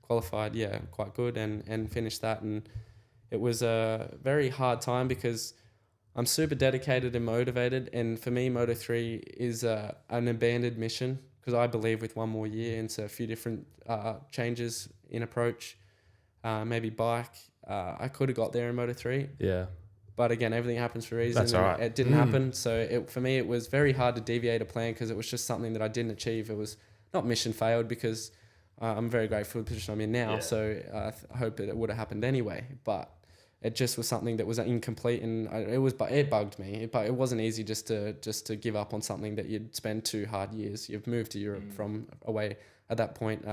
Qualified, quite good, and finished that. And it was a very hard time because I'm super dedicated and motivated. And for me, Moto3 is an abandoned mission, because I believe with one more year into a few different changes in approach, maybe bike, I could have got there in Moto3. Yeah. But again, everything happens for a reason. That's all right. It didn't happen. So for me, it was very hard to deviate a plan, because it was just something that I didn't achieve. It was not mission failed, because I'm very grateful for the position I'm in now. So I hope that it would have happened anyway. But it just was something that was incomplete, and it bugged me. But it wasn't easy just to give up on something that you'd spend 2 hard years. You've moved to Europe from away. At that point,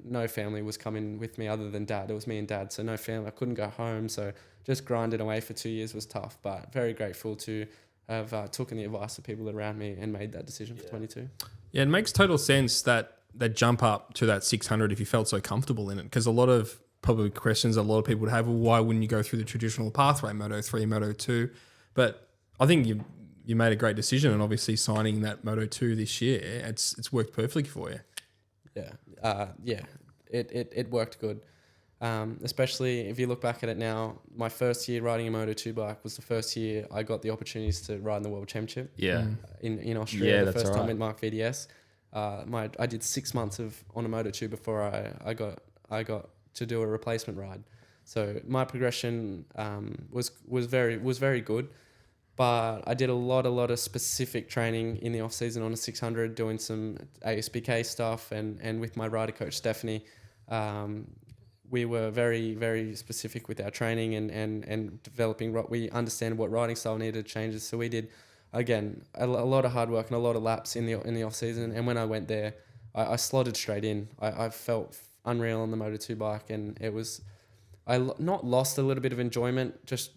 no family was coming with me other than Dad. It was me and Dad, so no family. I couldn't go home, so just grinding away for 2 years was tough. But very grateful to have taken the advice of people around me and made that decision for 22. Yeah, it makes total sense that jump up to that 600 if you felt so comfortable in it, because a lot of probably questions a lot of people would have, well, why wouldn't you go through the traditional pathway, Moto3, Moto2? But I think you made a great decision, and obviously signing that Moto2 this year, it's worked perfectly for you. It worked good. Especially if you look back at it now, my first year riding a Moto2 bike was the first year I got the opportunities to ride in the World Championship. Yeah. In Australia, the that's first right. time in Mark VDS. I did 6 months on a Moto2 before I got to do a replacement ride. So my progression was very good. But I did a lot of specific training in the off season on a 600, doing some ASBK stuff, and with my rider coach Stephanie, we were very, very specific with our training and developing. We understand what riding style needed changes. So we did, again, a lot of hard work and a lot of laps in the off season. And when I went there, I slotted straight in. I felt unreal on the Moto2 bike, and it was, not lost a little bit of enjoyment, just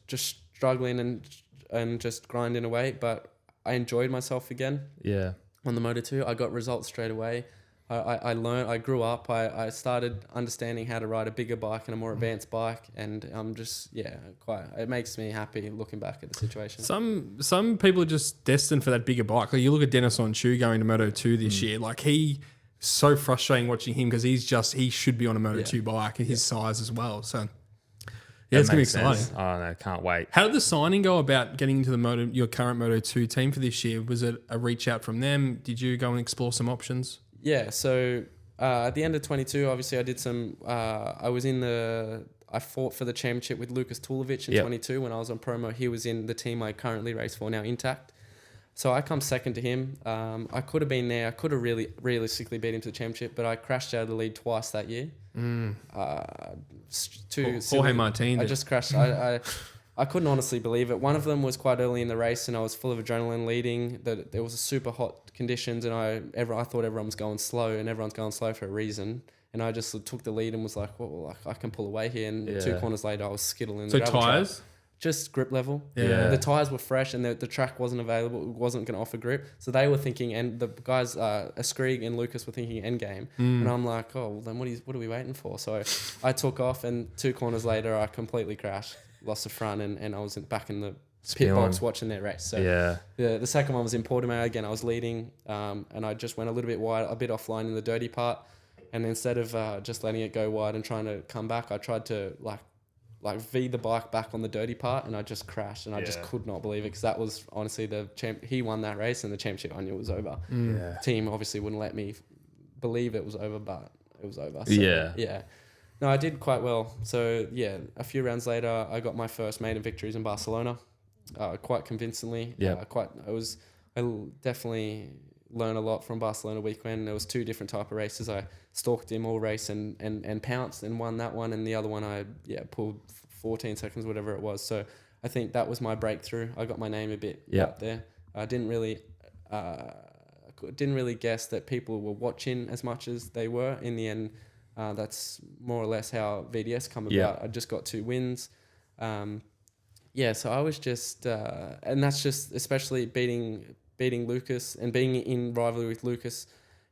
struggling and just grinding away, but I enjoyed myself again. Yeah. On the Moto2, I got results straight away. I learned, I grew up, I started understanding how to ride a bigger bike and a more advanced bike, and I'm just, it makes me happy looking back at the situation. Some people are just destined for that bigger bike. Like you look at Dennis on Chu going to Moto2 this year, like so frustrating watching him because he should be on a Moto2 bike and his size as well. So yeah, it's going to be exciting. Sense. Oh no, can't wait. How did the signing go about getting into your current Moto2 team for this year? Was it a reach out from them? Did you go and explore some options? Yeah, so at the end of 22, obviously I did some, I fought for the championship with Lucas Tulovic in 22 when I was on promo. He was in the team I currently race for now, Intact. So I come second to him. I could have been there. I could have really realistically beat him to the championship, but I crashed out of the lead twice that year. Jorge Martin. I just crashed. I couldn't honestly believe it. One of them was quite early in the race, and I was full of adrenaline leading. That there was a super hot conditions, and I thought everyone was going slow, and everyone's going slow for a reason. And I just took the lead and was like, well, I can pull away here. And 2 corners later, I was skittling. So tyres? Just grip level. Yeah. The tyres were fresh, and the track wasn't available. It wasn't going to offer grip. So they were thinking, and the guys, Askrig and Lucas were thinking end game. And I'm like, oh, well, then what are we waiting for? So I took off, and 2 corners later, I completely crashed. Lost the front, and I was back in the pit box watching their race. So the second one was in Portimao. Again, I was leading, and I just went a little bit wide, a bit offline in the dirty part. And instead of just letting it go wide and trying to come back, I tried to like V the bike back on the dirty part, and I just crashed, and I just could not believe it because that was honestly he won that race, and the championship I knew was over. Team obviously wouldn't let me believe it was over, but it was over. So, no, I did quite well. So a few rounds later, I got my first maiden victories in Barcelona, quite convincingly. I definitely learned a lot from Barcelona weekend. There was 2 different type of races. I stalked him all race and pounced and won that one, and the other one I pulled 14 seconds, whatever it was. So I think that was my breakthrough. I got my name a bit up there. I didn't really guess that people were watching as much as they were. In the end, that's more or less how VDS come about. I just got 2 wins. So I was just, and that's just especially beating Lucas and being in rivalry with Lucas.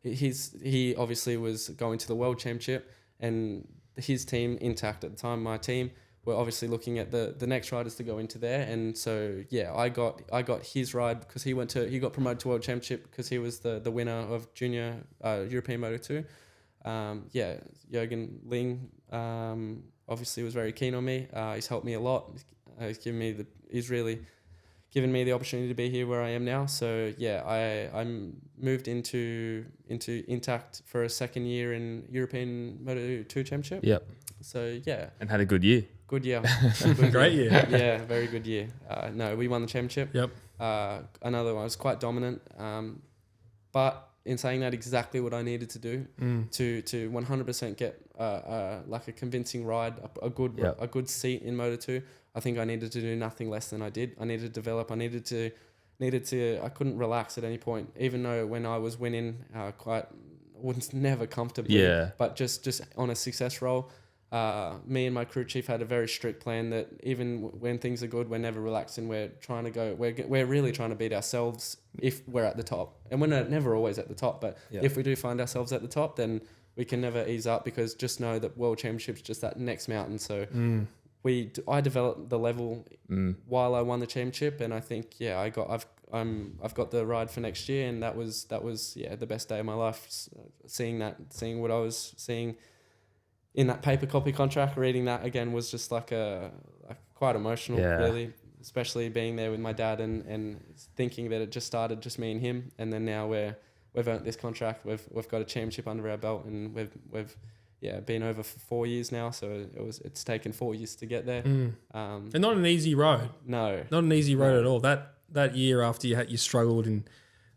He obviously was going to the World Championship, and his team, Intact at the time, my team, were obviously looking at the next riders to go into there. And so I got his ride because he got promoted to World Championship because he was the winner of Junior European Moto2. Jürgen Ling obviously was very keen on me. He's helped me a lot. He's really given me the opportunity to be here where I am now. So I moved into Intact for a second year in European Moto2 Championship. Yep. So and had a good year. Good year. Great year. Yeah, very good year. We won the championship. Yep. Another one was quite dominant. But in saying that, exactly what I needed to do to 100% get like a convincing ride, a good seat in Moto2. I think I needed to do nothing less than I did. I needed to develop. I needed to. I couldn't relax at any point, even though when I was winning, was never comfortably. Yeah. But just on a success roll, me and my crew chief had a very strict plan that even when things are good, we're never relaxing. We're trying to go. We're really trying to beat ourselves if we're at the top, and we're never always at the top. But if we do find ourselves at the top, then we can never ease up because just know that World Championship's just that next mountain. So. I developed the level while I won the championship, and I think I've got the ride for next year, and that was the best day of my life. Seeing what I was seeing in that paper copy contract, reading that again was just like quite emotional, really, especially being there with my dad and thinking that it just started just me and him, and then now we've earned this contract, we've got a championship under our belt, and we've been over for 4 years now, so it's taken 4 years to get there. And not an easy road. No. Not an easy road at all. That year after you struggled and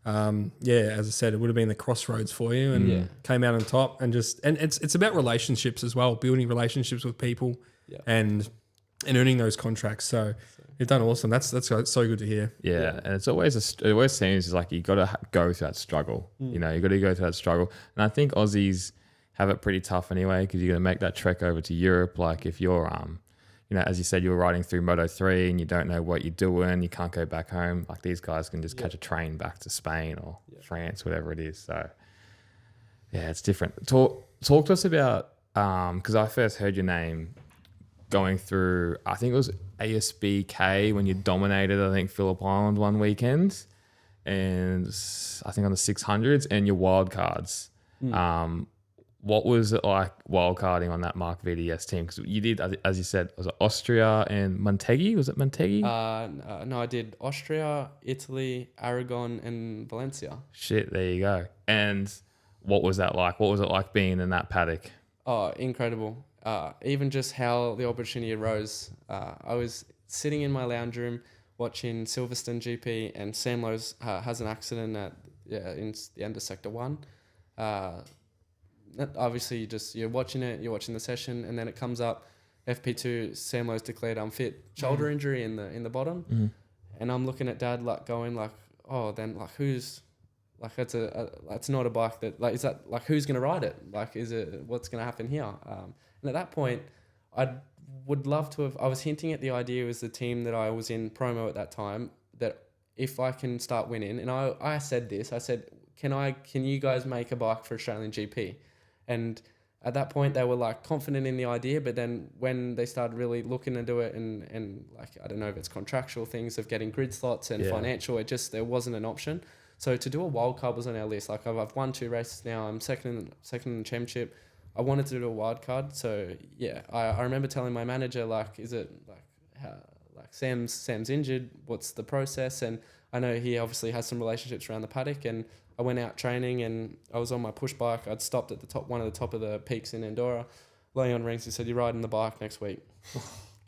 as I said, it would have been the crossroads for you and came out on top and it's about relationships as well, building relationships with people and earning those contracts. So you've done awesome. That's so good to hear. Yeah. And it always seems like you got to go through that struggle. You know, you got to go through that struggle. And I think Aussies have it pretty tough anyway because you're going to make that trek over to Europe. Like if you're you know, as you said, you were riding through Moto3 and you don't know what you're doing. You can't go back home. Like these guys can just catch a train back to Spain or France, whatever it is. So yeah, it's different. Talk to us about, because I first heard your name going through, I think it was ASBK when you dominated, I think, Phillip Island one weekend. And I think on the 600s and your wild cards. What was it like wildcarding on that Mark VDS team? Because you did, as you said, was it Austria and Monteghi? Was it Monteghi? No, I did Austria, Italy, Aragon, and Valencia. Shit, there you go. And what was that like? What was it like being in that paddock? Oh, incredible. Even just how the opportunity arose. I was sitting in my lounge room watching Silverstone GP, and Sam Lowe's has an accident in the end of Sector 1. Obviously, you're watching it, you're watching the session, and then it comes up, FP2, Sam Lowe's declared unfit, shoulder injury in the bottom, and I'm looking at Dad like going like, oh, then like who's like that's not a bike that like is that like who's gonna ride it? Like is it what's gonna happen here? And at that point, I would love to have. I was hinting at the idea as the team that I was in promo at that time that if I can start winning, and I said this, I said, can you guys make a bike for Australian GP? And at that point, they were like confident in the idea, but then when they started really looking into it and like, I don't know if it's contractual things of getting grid slots and financial, there wasn't an option. So to do a wild card was on our list. Like I've won 2 races now. I'm second in the championship. I wanted to do a wild card. So yeah, I remember telling my manager, like, is it like how, like Sam's injured? What's the process? And I know he obviously has some relationships around the paddock, and I went out training and I was on my push bike. I'd stopped at one of the top of the peaks in Andorra. Leon rings. He said, "You're riding the bike next week."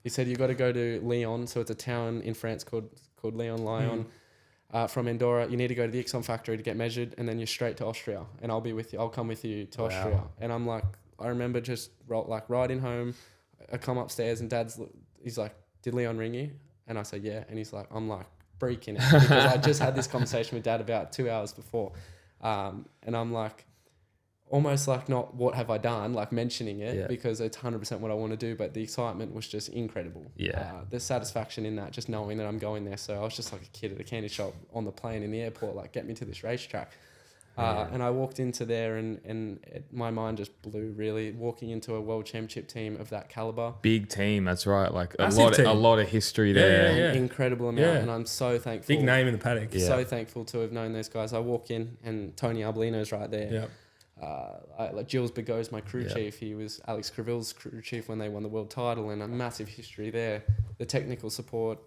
He said, "You got to go to Lyon." So it's a town in France called Lyon. From Andorra, you need to go to the Ixon factory to get measured, and then you're straight to Austria. And I'll be with you. I'll come with you to Austria. And I'm like, I remember just riding home. I come upstairs and he's like, "Did Leon ring you?" And I said, "Yeah." And he's like, I'm like, freaking out because I just had this conversation with Dad about 2 hours before, and I'm like, almost like not what have I done, like mentioning it because it's 100% what I want to do, but the excitement was just incredible. The satisfaction in that, just knowing that I'm going there. So I was just like a kid at a candy shop on the plane in the airport, like, get me to this racetrack. And I walked into there and my mind just blew, really, walking into a world championship team of that caliber. Big team, that's right. Like a Massive lot of history there. Incredible amount, and I'm so thankful. Big name in the paddock. So thankful to have known those guys. I walk in and Tony Arbolino's right there. Like Gilles Bigot, my crew chief. He was Alex Creville's crew chief when they won the world title, and a massive history there. The technical support,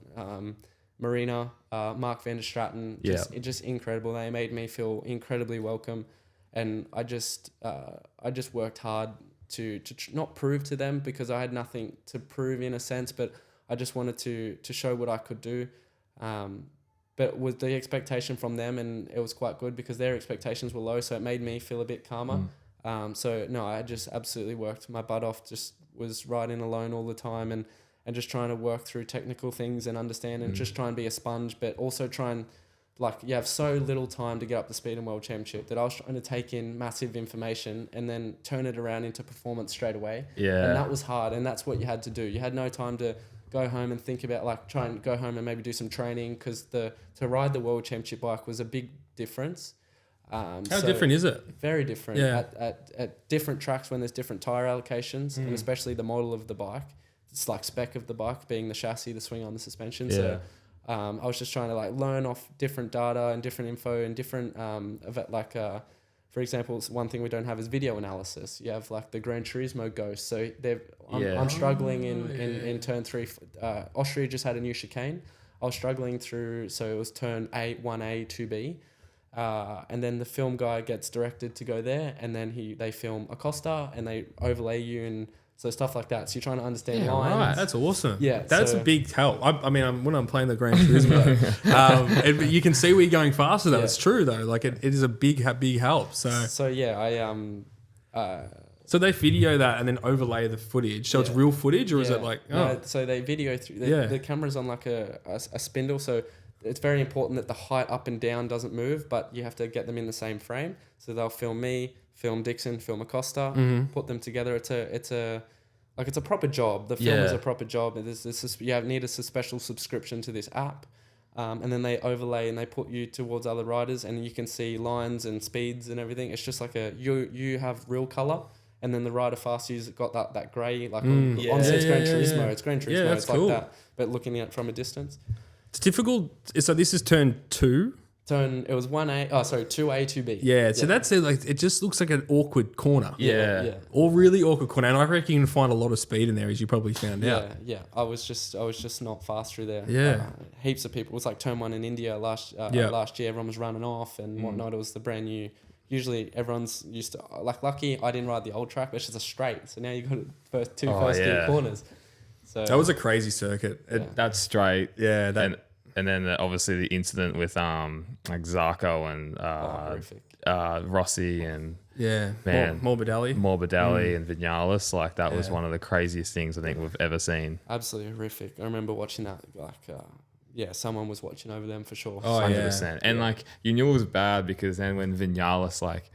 Marina, Mark van der Straten, just incredible. They made me feel incredibly welcome, and I just worked hard to not prove to them, because I had nothing to prove in a sense, but I just wanted to show what I could do. But with the expectation from them, and it was quite good because their expectations were low, so it made me feel a bit calmer. So no, I just absolutely worked my butt off, just was riding alone all the time and just trying to work through technical things and understand and just try and be a sponge, but also try and, like, you have so little time to get up to speed in World Championship that I was trying to take in massive information and then turn it around into performance straight away. And that was hard, and that's what you had to do. You had no time to go home and think about, like, try and go home and maybe do some training, because to ride the World Championship bike was a big difference. How different is it? Very different. At different tracks when there's different tyre allocations, and especially the model of the bike. It's like spec of the bike being the chassis, the swing on, the suspension. So I was just trying to, like, learn off different data and different info and different for example, one thing we don't have is video analysis. You have, like, the Gran Turismo Ghost. So I'm struggling in turn 3. Austria just had a new chicane. I was struggling through, so it was turn 1A, 2B. And then the film guy gets directed to go there, and then they film Acosta and they overlay you, and so stuff like that. So you're trying to understand lines. Right. That's awesome. Yeah, that's a big help. I mean, when I'm playing the Gran Turismo, you can see where you're going faster. Though it's true though. Like it is a big help. So yeah, so they video that and then overlay the footage. So it's real footage, or is it like? Oh. No, so they video through. The camera's on like a spindle. So it's very important that the height up and down doesn't move, but you have to get them in the same frame. So they'll film me, film Dixon, film Acosta, put them together. It's a like it's a proper job. The film is Yeah. a proper job. You need a special subscription to this app. And then they overlay and they put you towards other riders, and you can see lines and speeds and everything. It's just like you have real color, and then the rider fast you's got that grey, like honestly, it's Gran Turismo. It's Gran Turismo. Yeah, that's it's cool. like that, but looking at it from a distance. It's difficult. So this is turn 2. It was 1A. Oh, sorry, 2A, 2B. Yeah. So that's it. Like it just looks like an awkward corner. Yeah. Or really awkward corner. And I reckon you can find a lot of speed in there, as you probably found out. Yeah. I was just not fast through there. Yeah. Heaps of people. It was like turn 1 in India last year. Everyone was running off and whatnot. It was the brand new. Usually everyone's used to, like, lucky I didn't ride the old track, but it's just a straight. So now you've got first gear corners. So That was a crazy circuit. That's straight. Yeah. And then obviously the incident with like Zarco and Rossi and man, Morbidelli and Vinales, like that was one of the craziest things I think we've ever seen. Absolutely horrific. I remember watching that. Like, someone was watching over them for sure. 100%. And like you knew it was bad because then when Vinales, like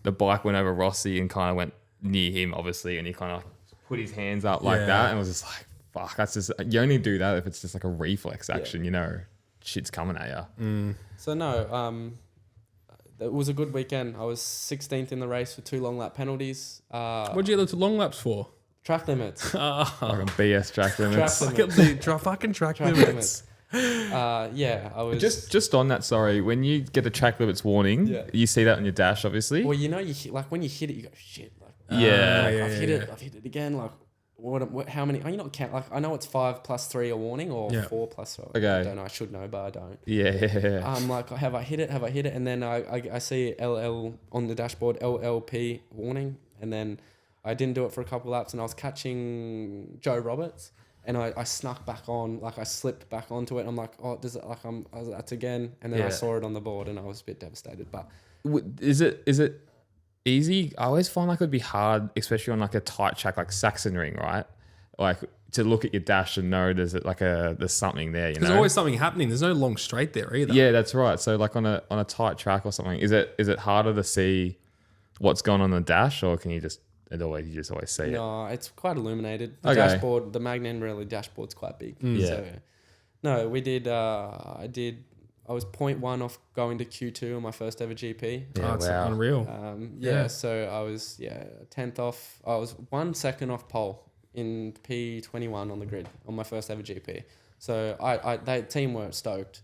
the bike went over Rossi and kind of went near him, obviously, and he kind of put his hands up like that, and was just like, fuck, that's just, you only do that if it's just like a reflex action, you know, shit's coming at you. So no, it was a good weekend. I was 16th in the race for 2 long lap penalties. What'd you get the long laps for? Track limits. Like a BS track limits. Fucking track Track limits. limits. I was Just on that, sorry, when you get the track limits warning, you see that on your dash, obviously. Well, you know, like when you hit it, you go shit. Like, I've hit it again. Like, what? How many? Are you not count? Like, I know it's 5 plus 3 a warning, or 4 plus. Okay. I don't know. I should know, but I don't. Yeah. I'm like, have I hit it? Have I hit it? And then I see LL on the dashboard, LLP warning, and then I didn't do it for a couple of laps, and I was catching Joe Roberts. And I snuck back on, like I slipped back onto it. And I'm like, oh, does it like that's again? And then I saw it on the board, and I was a bit devastated. But Is it easy? I always find like it would be hard, especially on like a tight track like Saxon Ring, right? Like to look at your dash and know there's something there. You know, There's always something happening. There's no long straight there either. Yeah, that's right. So like on a tight track or something, is it harder to see what's going on the dash, or can you just always see it? No, it's quite illuminated. The dashboard, the Magnan really dashboard's quite big. So, no, we did. I was 0.1 off going to Q2 on my first ever GP. Yeah, it's unreal. So I was 10th off. I was 1 second off pole in P21 on the grid on my first ever GP. So the team were stoked,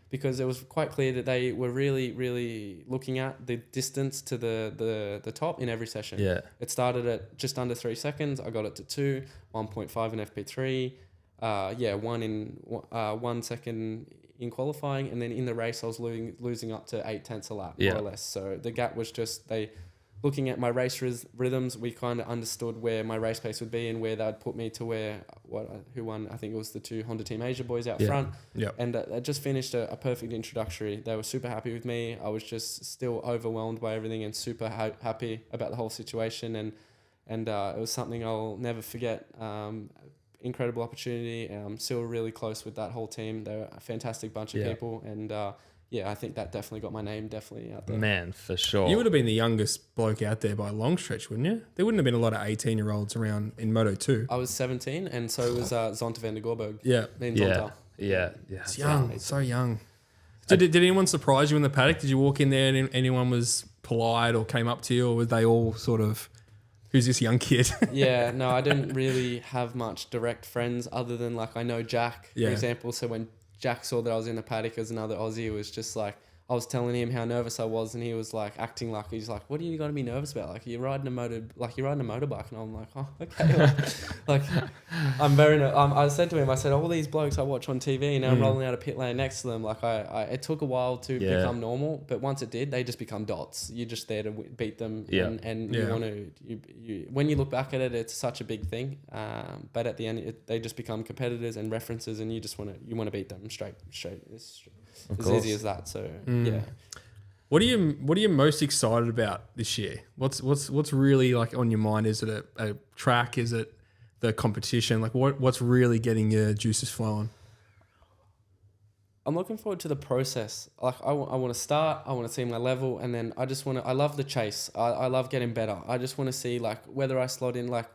because it was quite clear that they were really, really looking at the distance to the top in every session. Yeah. It started at just under 3 seconds. I got it to 2, 1.5 in FP3. 1 second in qualifying, and then in the race I was losing up to 8/10 a lap, more or less. So the gap was just looking at my race rhythms, we kind of understood where my race pace would be and where they'd put me to who won. I think it was the 2 Honda Team Asia boys out front. Yeah. And I just finished a perfect introductory. They were super happy with me. I was just still overwhelmed by everything and super happy about the whole situation. And it was something I'll never forget. Incredible opportunity. I'm still really close with that whole team. They're a fantastic bunch of people. And I think that definitely got my name out there. Man, for sure. You would have been the youngest bloke out there by a long stretch, wouldn't you? There wouldn't have been a lot of 18-year-olds around in Moto2. I was 17, and so was Zonta van der Gorberg. Yeah. Me and Zonta. Yeah. It's young, so young. Did anyone surprise you in the paddock? Did you walk in there and anyone was polite or came up to you, or were they all sort of, who's this young kid? Yeah, no, I didn't really have much direct friends other than, like, I know Jack, for example. So when Jack saw that I was in the paddock as another Aussie, it was just like, I was telling him how nervous I was, and he was like acting like, he's like, what are you got to be nervous about? Like, you're riding a motorbike. And I'm like, oh, okay. like I'm very, I said to him, I said, all these blokes I watch on TV, and now I'm rolling out a pit lane next to them. Like it took a while to become normal, but once it did, they just become dots. You're just there to beat them. And you want to, when you look back at it, it's such a big thing. But at the end, they just become competitors and references, and you just want to beat them straight. It's as easy as that. So yeah. What are you most excited about this year? What's really like on your mind? Is it a track? Is it the competition? Like what's really getting your juices flowing? I'm looking forward to the process. Like I want to start, I want to see my level, and then I love the chase. I love getting better. I just want to see like whether I slot in, like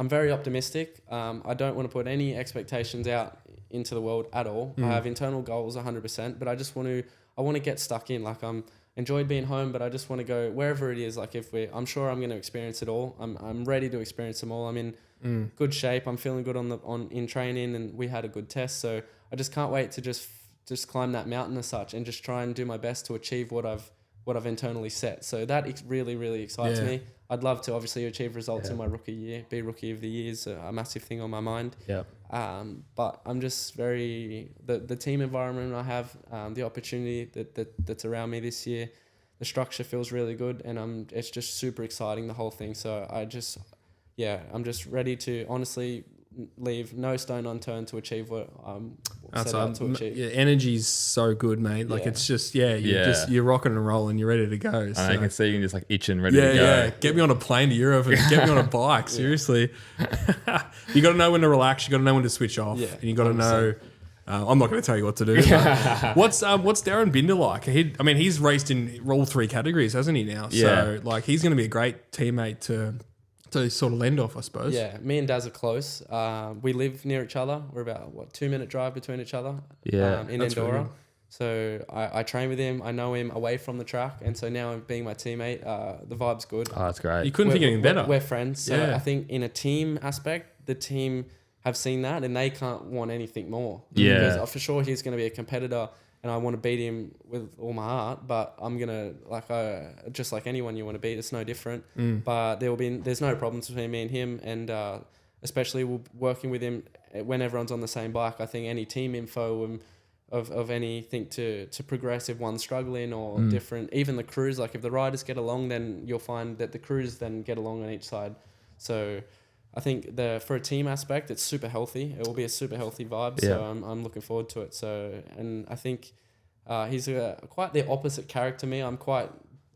I'm very optimistic. I don't want to put any expectations out into the world at all. I have internal goals 100%, but I want to get stuck in. Like I'm enjoyed being home, but I just want to go wherever it is. Like I'm sure I'm going to experience it all. I'm ready to experience them all. I'm in good shape. I'm feeling good in training, and we had a good test. So I just can't wait to just climb that mountain as such, and just try and do my best to achieve what I've internally set. So that really, really excites me. I'd love to obviously achieve results in my rookie year, be rookie of the year is a massive thing on my mind. Yeah. But I'm just the team environment I have, the opportunity that's around me this year, the structure feels really good, and it's just super exciting, the whole thing. So I'm just ready to honestly leave no stone unturned to achieve what I'm set out to achieve. Yeah, energy's so good, mate. Like it's just you're rocking and rolling, you're ready to go. So. I can see you just like itching, ready to go. Yeah, get me on a plane to Europe and get me on a bike. Seriously, you got to know when to relax. You got to know when to switch off, and you got to know. I'm not going to tell you what to do. What's Darren Binder like? He's raced in all 3 categories, hasn't he now? So like he's going to be a great teammate to sort of lend off, I suppose. Yeah, me and Daz are close. We live near each other. We're about 2-minute drive between each other. Yeah, in Andorra. Really, so I train with him. I know him away from the track, and so now being my teammate, the vibe's good. Oh, that's great. You couldn't think anything better. We're friends. So I think in a team aspect, the team have seen that, and they can't want anything more. Yeah, because for sure he's going to be a competitor, and I want to beat him with all my heart. But I'm gonna just like anyone you want to beat. It's no different. But there's no problems between me and him, and especially working with him when everyone's on the same bike. I think any team info of anything to progress if one's struggling or different. Even the crews, like if the riders get along, then you'll find that the crews then get along on each side. So I think for a team aspect, it's super healthy. It will be a super healthy vibe. So I'm looking forward to it. So, and I think he's quite the opposite character to me. I'm quite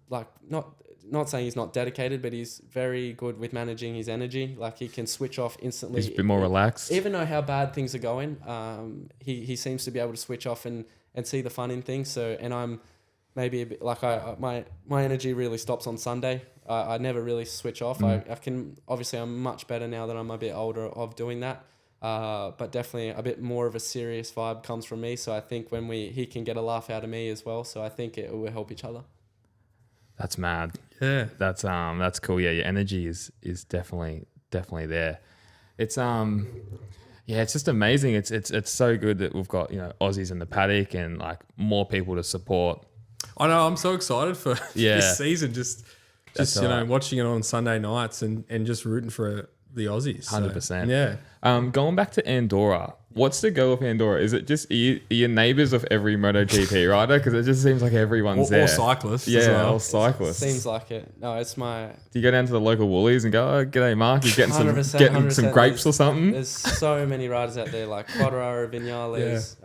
like not saying he's not dedicated, but he's very good with managing his energy. Like he can switch off instantly. He's a bit more relaxed. Even though how bad things are going, he seems to be able to switch off and see the fun in things. So, and I'm maybe a bit like my energy really stops on Sunday. I never really switch off. I can, obviously I'm much better now that I'm a bit older of doing that. But definitely a bit more of a serious vibe comes from me. So I think he can get a laugh out of me as well. So I think it will help each other. That's mad. Yeah. That's cool. Yeah, your energy is definitely there. It's it's just amazing. It's so good that we've got, Aussies in the paddock and like more people to support. I know, I'm so excited for this season. Just watching it on Sunday nights and just rooting for the Aussies. 100%. Yeah. Going back to Andorra, what's the go of Andorra? Is it just are you neighbours of every MotoGP rider? Because it just seems like everyone's there. Or cyclists. Yeah, as well. all cyclists. Seems like it. No, it's my... Do you go down to the local Woolies and go, oh, g'day, Mark, you're getting 100%, some grapes or something? There's so many riders out there like Quadraro, Vinales,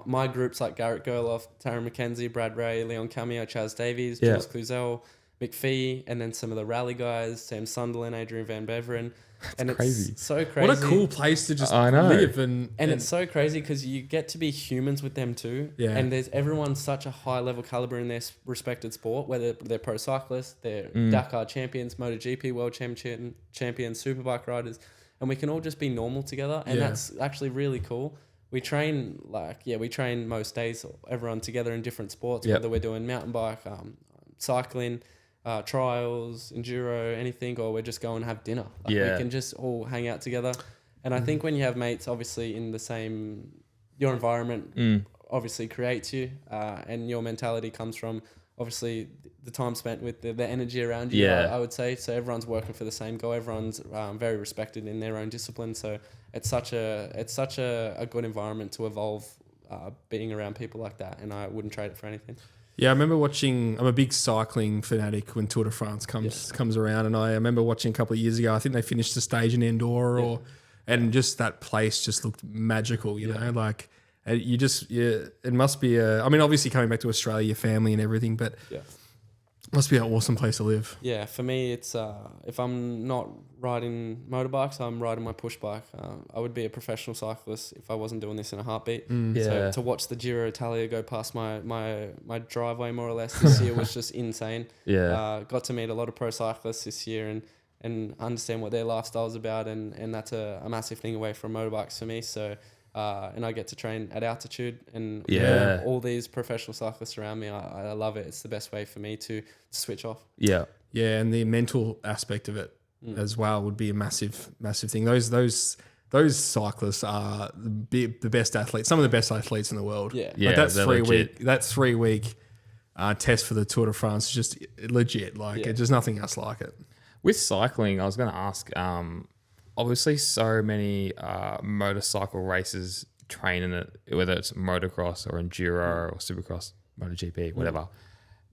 my groups like Garrett Gerloff, Taryn McKenzie, Brad Ray, Leon Cameo, Chaz Davies, Jules Cluzel, McPhee, and then some of the rally guys, Sam Sunderland, Adrian Van Beveren. That's crazy. It's so crazy. What a cool place to just live. And it's so crazy because you get to be humans with them too. Yeah. And everyone's such a high level caliber in their respected sport, whether they're pro cyclists, they're Dakar champions, MotoGP world champions, superbike riders, and we can all just be normal together. And that's actually really cool. We train most days, everyone together in different sports, whether we're doing mountain bike, cycling, trials, enduro, anything, or we're just going and have dinner. We can just all hang out together. And I think when you have mates, obviously in the same, your environment obviously creates you, and your mentality comes from obviously the time spent with the energy around you. I would say. So everyone's working for the same goal. Everyone's very respected in their own discipline. So it's such a good environment to evolve, being around people like that. And I wouldn't trade it for anything. Yeah, I remember watching. I'm a big cycling fanatic when Tour de France comes around, and I remember watching a couple of years ago. I think they finished the stage in Andorra, and just that place just looked magical. You know, like it must be obviously coming back to Australia, your family and everything, but it must be an awesome place to live. Yeah, for me, it's if I'm not riding motorbikes, I'm riding my push bike. I would be a professional cyclist if I wasn't doing this in a heartbeat. So to watch the Giro Italia go past my driveway more or less this year was just insane. Got to meet a lot of pro cyclists this year, and and understand what their lifestyle is about, and that's a massive thing away from motorbikes for me. So and I get to train at altitude, and all these professional cyclists around me. I love it. It's the best way for me to switch off. Yeah. Yeah, and the mental aspect of it as well would be a massive thing. Those cyclists are the best athletes, some of the best athletes in the world. Yeah. Like that's they're 3 legit. week. That 3 week test for the Tour de France is just legit. Like it's just nothing else like it. With cycling, I was going to ask, obviously so many motorcycle races train in it, whether it's motocross or enduro or supercross, MotoGP, whatever.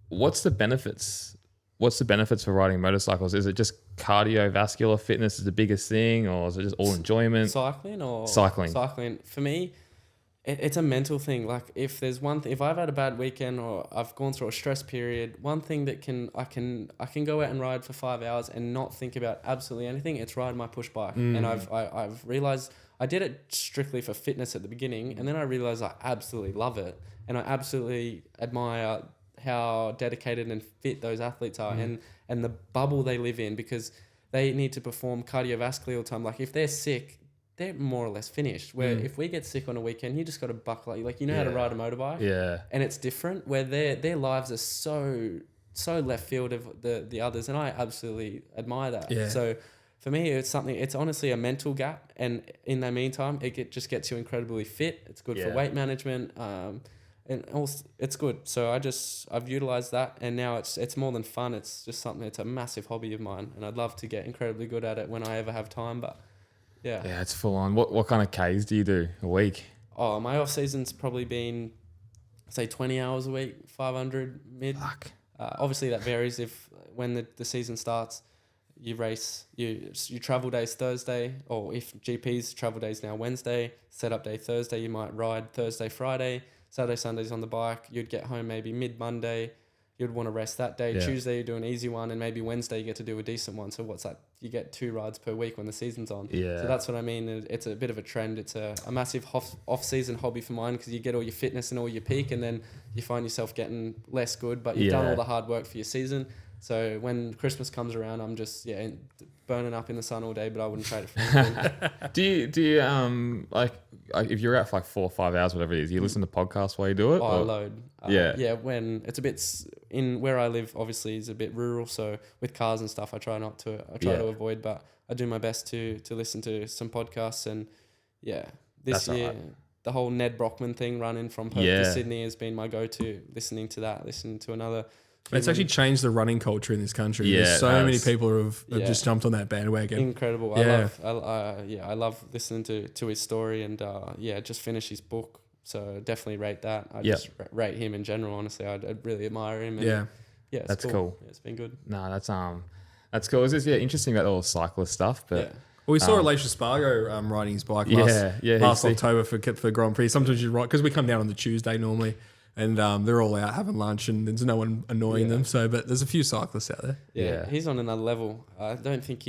What's the benefits? What's the benefits for riding motorcycles? Is it just cardiovascular fitness is the biggest thing, or is it just all enjoyment? Cycling. For me, it's a mental thing. Like if there's one thing, if I've had a bad weekend or I've gone through a stress period, one thing that I can go out and ride for 5 hours and not think about absolutely anything. It's ride my push bike, and I've realized I did it strictly for fitness at the beginning, and then I realized I absolutely love it, and I absolutely admire how dedicated and fit those athletes are, and the bubble they live in, because they need to perform cardiovascularly all the time. Like if they're sick, they're more or less finished. Where if we get sick on a weekend, you just got to buckle up. Like, you know how to ride a motorbike. Yeah. And it's different where their lives are so left field of the others, and I absolutely admire that. Yeah. So for me, it's honestly a mental gap, and in the meantime, it gets you incredibly fit. It's good for weight management. And also, it's good. So I've utilized that, and now it's more than fun. It's just something. It's a massive hobby of mine, and I'd love to get incredibly good at it when I ever have time. But yeah, it's full on. What kind of Ks do you do a week? Oh, my off season's probably been, say, 20 hours a week, 500 mid. Fuck. Obviously that varies when the season starts. You race, you travel days Thursday, or if GP's travel days now Wednesday, setup day Thursday, you might ride Thursday, Friday. Saturday, Sunday's on the bike. You'd get home maybe mid-Monday. You'd want to rest that day. Yeah. Tuesday, you do an easy one, and maybe Wednesday you get to do a decent one. So what's that? You get 2 rides per week when the season's on. Yeah. So that's what I mean. It's a bit of a trend. It's a massive off-season hobby for mine, because you get all your fitness and all your peak, and then you find yourself getting less good, but you've done all the hard work for your season. So when Christmas comes around, I'm just burning up in the sun all day, but I wouldn't trade it for anything. Do you like if you're out for like 4 or 5 hours, whatever it is, you listen to podcasts while you do it? I load. Yeah. When it's a bit in where I live, obviously is a bit rural, so with cars and stuff, I try to avoid, but I do my best to listen to some podcasts. And this year, the whole Ned Brockman thing running from Perth to Sydney has been my go-to. Listening to another. It's actually changed the running culture in this country. Yeah, There's so many people who have just jumped on that bandwagon. Incredible. I love listening to his story, and just finished his book. So definitely rate that. I just rate him in general. Honestly, I really admire him. And it's that's cool. Yeah, it's been good. No, that's cool. It's just interesting about all the cyclist stuff, but. Well, we saw Alicia Spargo riding his bike last October for Grand Prix. Sometimes you ride, because we come down on the Tuesday normally, and they're all out having lunch, and there's no one annoying them. So, but there's a few cyclists out there. Yeah, he's on another level. I think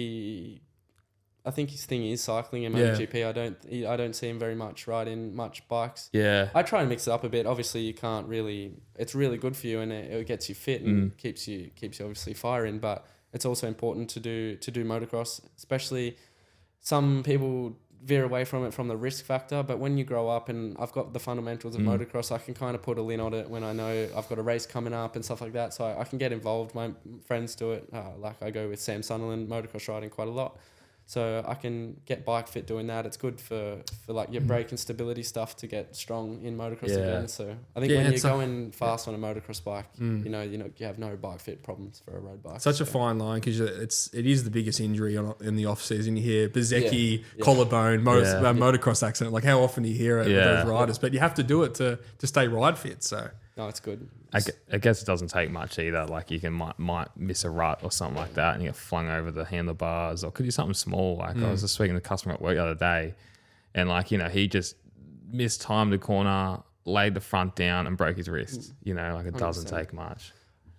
his thing is cycling and MotoGP. I don't see him very much riding much bikes. Yeah, I try and mix it up a bit. Obviously, you can't really. It's really good for you, and it gets you fit and keeps you obviously firing. But it's also important to do motocross, especially. Some people veer away from it from the risk factor, but when you grow up, and I've got the fundamentals of motocross, I can kind of put a lid on it when I know I've got a race coming up and stuff like that, so I can get involved. My friends do it, like I go with Sam Sunderland motocross riding quite a lot, so I can get bike fit doing that. It's good for like your brake and stability stuff to get strong in motocross again. So I think when you're going fast on a motocross bike, you have no bike fit problems for a road bike. Such a fine line, because it is the biggest injury in the off season. You hear Bezecchi, collarbone, motocross accident. Like, how often do you hear it with those riders? But you have to do it to stay ride fit. So no, it's good. I guess it doesn't take much either. Like, you might miss a rut or something like that, and you get flung over the handlebars, or could do something small. Like I was just speaking to a customer at work the other day, and he just mistimed the corner, laid the front down, and broke his wrist. Like, it doesn't 100%. take much.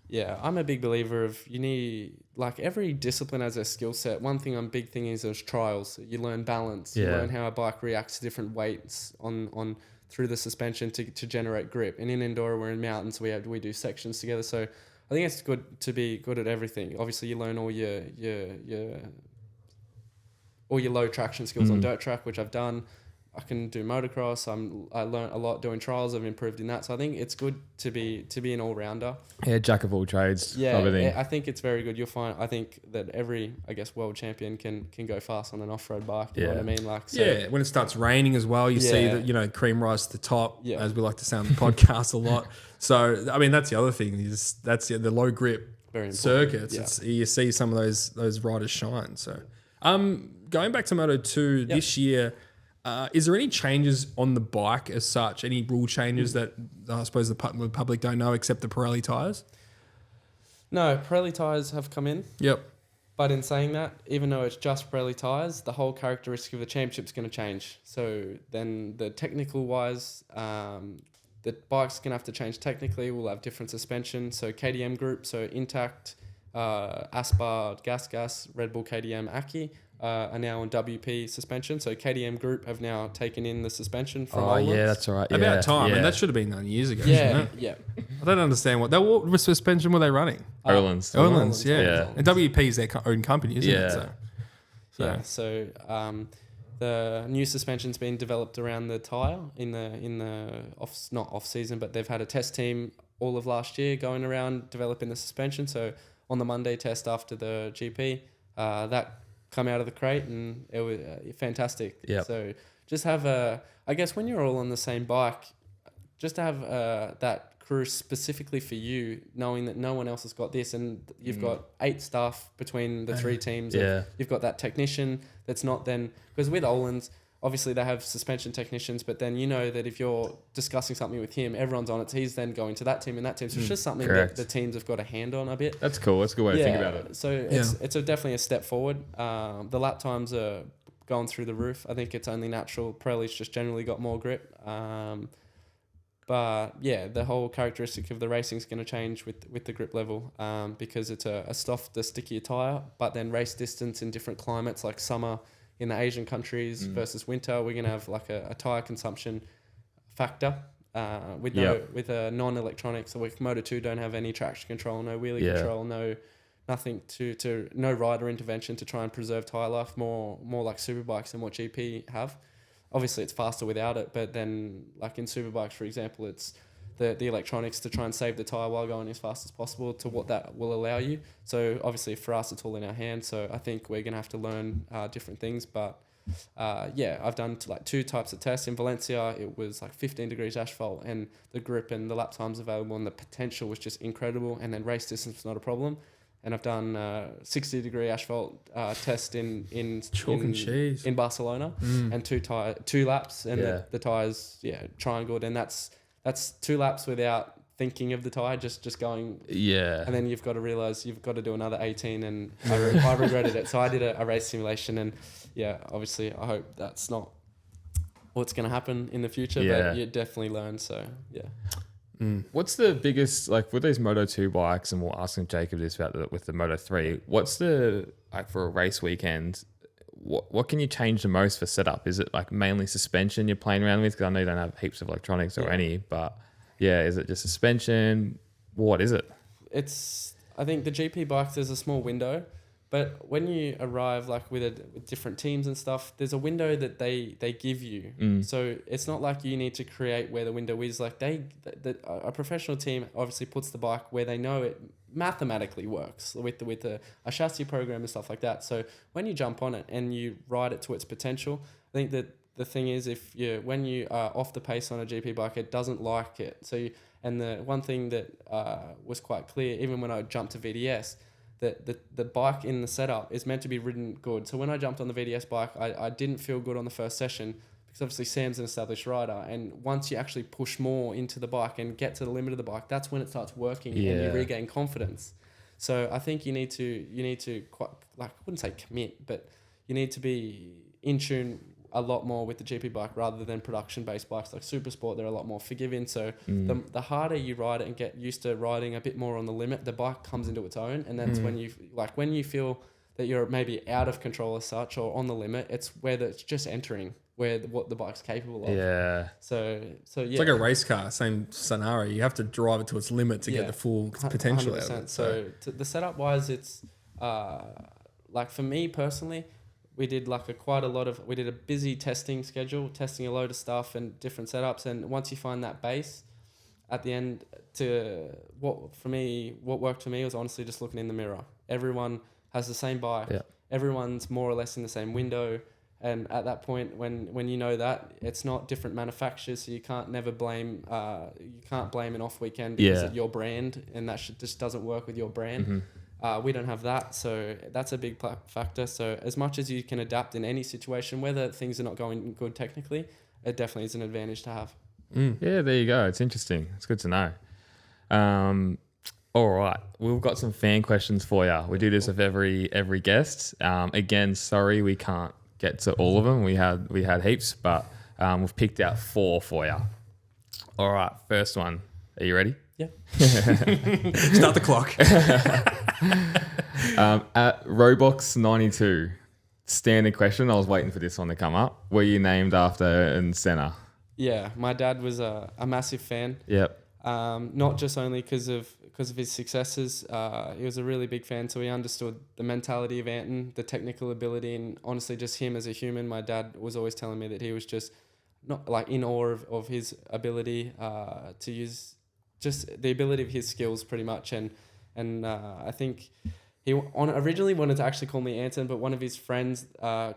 Yeah, I'm a big believer of you need, like, every discipline has a skill set. One thing I'm a big thing is there's trials. You learn balance. You learn how a bike reacts to different weights on through the suspension to generate grip. And in Enduro, we're in mountains, we do sections together. So I think it's good to be good at everything. Obviously, you learn all your low traction skills on dirt track, which I've done. I can do motocross. I learned a lot doing trials. I've improved in that. So I think it's good to be an all rounder. Yeah, jack of all trades. Yeah, everything. I think it's very good. You'll find. I think that every world champion can go fast on an off road bike. You know what I mean? Like when it starts raining as well, you see that cream rise to the top, as we like to say on the podcast a lot. So I mean that's the other thing. That's the low grip circuits. Yeah. You see some of those riders shine. So going back to Moto2 this year. Is there any changes on the bike as such? Any rule changes that I suppose the public don't know except the Pirelli tyres? No, Pirelli tyres have come in. Yep. But in saying that, even though it's just Pirelli tyres, the whole characteristic of the championship's going to change. So then the technical wise, the bike's going to have to change technically. We'll have different suspension. So KTM group, so Intact, Aspar, Gas, Red Bull, KTM, Aki. Are now on WP suspension. So KTM Group have now taken in the suspension from Oldlands. Yeah, that's right. About time. And that should have been done years ago, shouldn't it? Yeah. I don't understand what suspension were they running? Oldlands. Yeah. And WP is their own company, isn't it? So the new suspension's been developed around the tyre in the not off season, but they've had a test team all of last year going around developing the suspension. So on the Monday test after the GP, that come out of the crate and it was fantastic. Yep. So just have I guess when you're all on the same bike, just to have that crew specifically for you, knowing that no one else has got this and you've got 8 staff between the 3 teams. Yeah. You've got that technician that's not then, because with Oldlands, obviously they have suspension technicians, but then you know that if you're discussing something with him, everyone's on it. So he's then going to that team and that team. So it's just something that the teams have got a hand on a bit. That's cool. That's a good way to think about it. So it's definitely a step forward. The lap times are going through the roof. I think it's only natural. Pirelli's just generally got more grip. But yeah, the whole characteristic of the racing is going to change with the grip level because it's a softer, stickier tyre, but then race distance in different climates like summer, in the Asian countries versus winter, we're going to have like a tyre consumption factor with non-electronics. So with Moto2 don't have any traction control, no wheelie control, nothing no rider intervention to try and preserve tyre life, more like superbikes than what GP have. Obviously it's faster without it, but then like in superbikes, for example, it's the electronics to try and save the tyre while going as fast as possible to what that will allow you. So obviously for us, it's all in our hands. So I think we're going to have to learn different things. But I've done 2 types of tests. In Valencia, it was like 15 degrees asphalt and the grip and the lap times available and the potential was just incredible. And then race distance was not a problem. And I've done 60-degree asphalt test in Barcelona and 2 laps and the tyres triangled, and that's 2 laps without thinking of the tyre, just going. Yeah. And then you've got to realise you've got to do another 18, and I regretted it. So I did a race simulation, and obviously I hope that's not what's going to happen in the future, but you definitely learn. So What's the biggest, like with these Moto2 bikes, and we'll ask Jacob this about with the Moto3, what's the, like for a race weekend, what can you change the most for setup? Is it like mainly suspension you're playing around with? Because I know you don't have heaps of electronics or any, but is it just suspension? What is it? I think the GP bikes, there's a small window, but when you arrive like with different teams and stuff, there's a window that they give you. So it's not like you need to create where the window is. Like a professional team obviously puts the bike where they know it mathematically works with a chassis program and stuff like that. So when you jump on it and you ride it to its potential, I think that the thing is when you are off the pace on a GP bike, it doesn't like it. And the one thing that was quite clear, even when I jumped to VDS, that the bike in the setup is meant to be ridden good. So when I jumped on the VDS bike, I didn't feel good on the first session because obviously Sam's an established rider. And once you actually push more into the bike and get to the limit of the bike, that's when it starts working and you regain confidence. So I think you need to quite, like, I wouldn't say commit, but you need to be in tune a lot more with the GP bike rather than production-based bikes like Supersport. They're a lot more forgiving. So the harder you ride it and get used to riding a bit more on the limit, the bike comes into its own. And that's when you feel that you're maybe out of control as such or on the limit, it's where it's just entering. what the bike's capable of. Yeah. So yeah. It's like a race car, same scenario. You have to drive it to its limit to get the full potential out of it. So the setup wise, it's like for me personally, we did we did a busy testing schedule, testing a load of stuff and different setups. And once you find that base, at the end, what worked for me was honestly just looking in the mirror. Everyone has the same bike. Yeah. Everyone's more or less in the same window. And at that point, when you know that, it's not different manufacturers, so you can't blame an off weekend because of your brand, and that just doesn't work with your brand. Mm-hmm. We don't have that, so that's a big factor. So as much as you can adapt in any situation, whether things are not going good technically, it definitely is an advantage to have. Yeah, there you go. It's interesting. It's good to know. All right, we've got some fan questions for you. We do this with every guest. Again, sorry we can't get to all of them. We had heaps, but we've picked out 4 for you. All right, first one. Are you ready? Yeah. Start the clock. At Robox92, standard question. I was waiting for this one to come up. Were you named after Senna? Yeah, my dad was a massive fan. Yep. Not just only because of his successes. He was a really big fan, so he understood the mentality of Anton, the technical ability, and honestly just him as a human. My dad was always telling me that he was just not like in awe of his ability to use just the ability of his skills pretty much. And I think he originally wanted to actually call me Anton, but one of his friends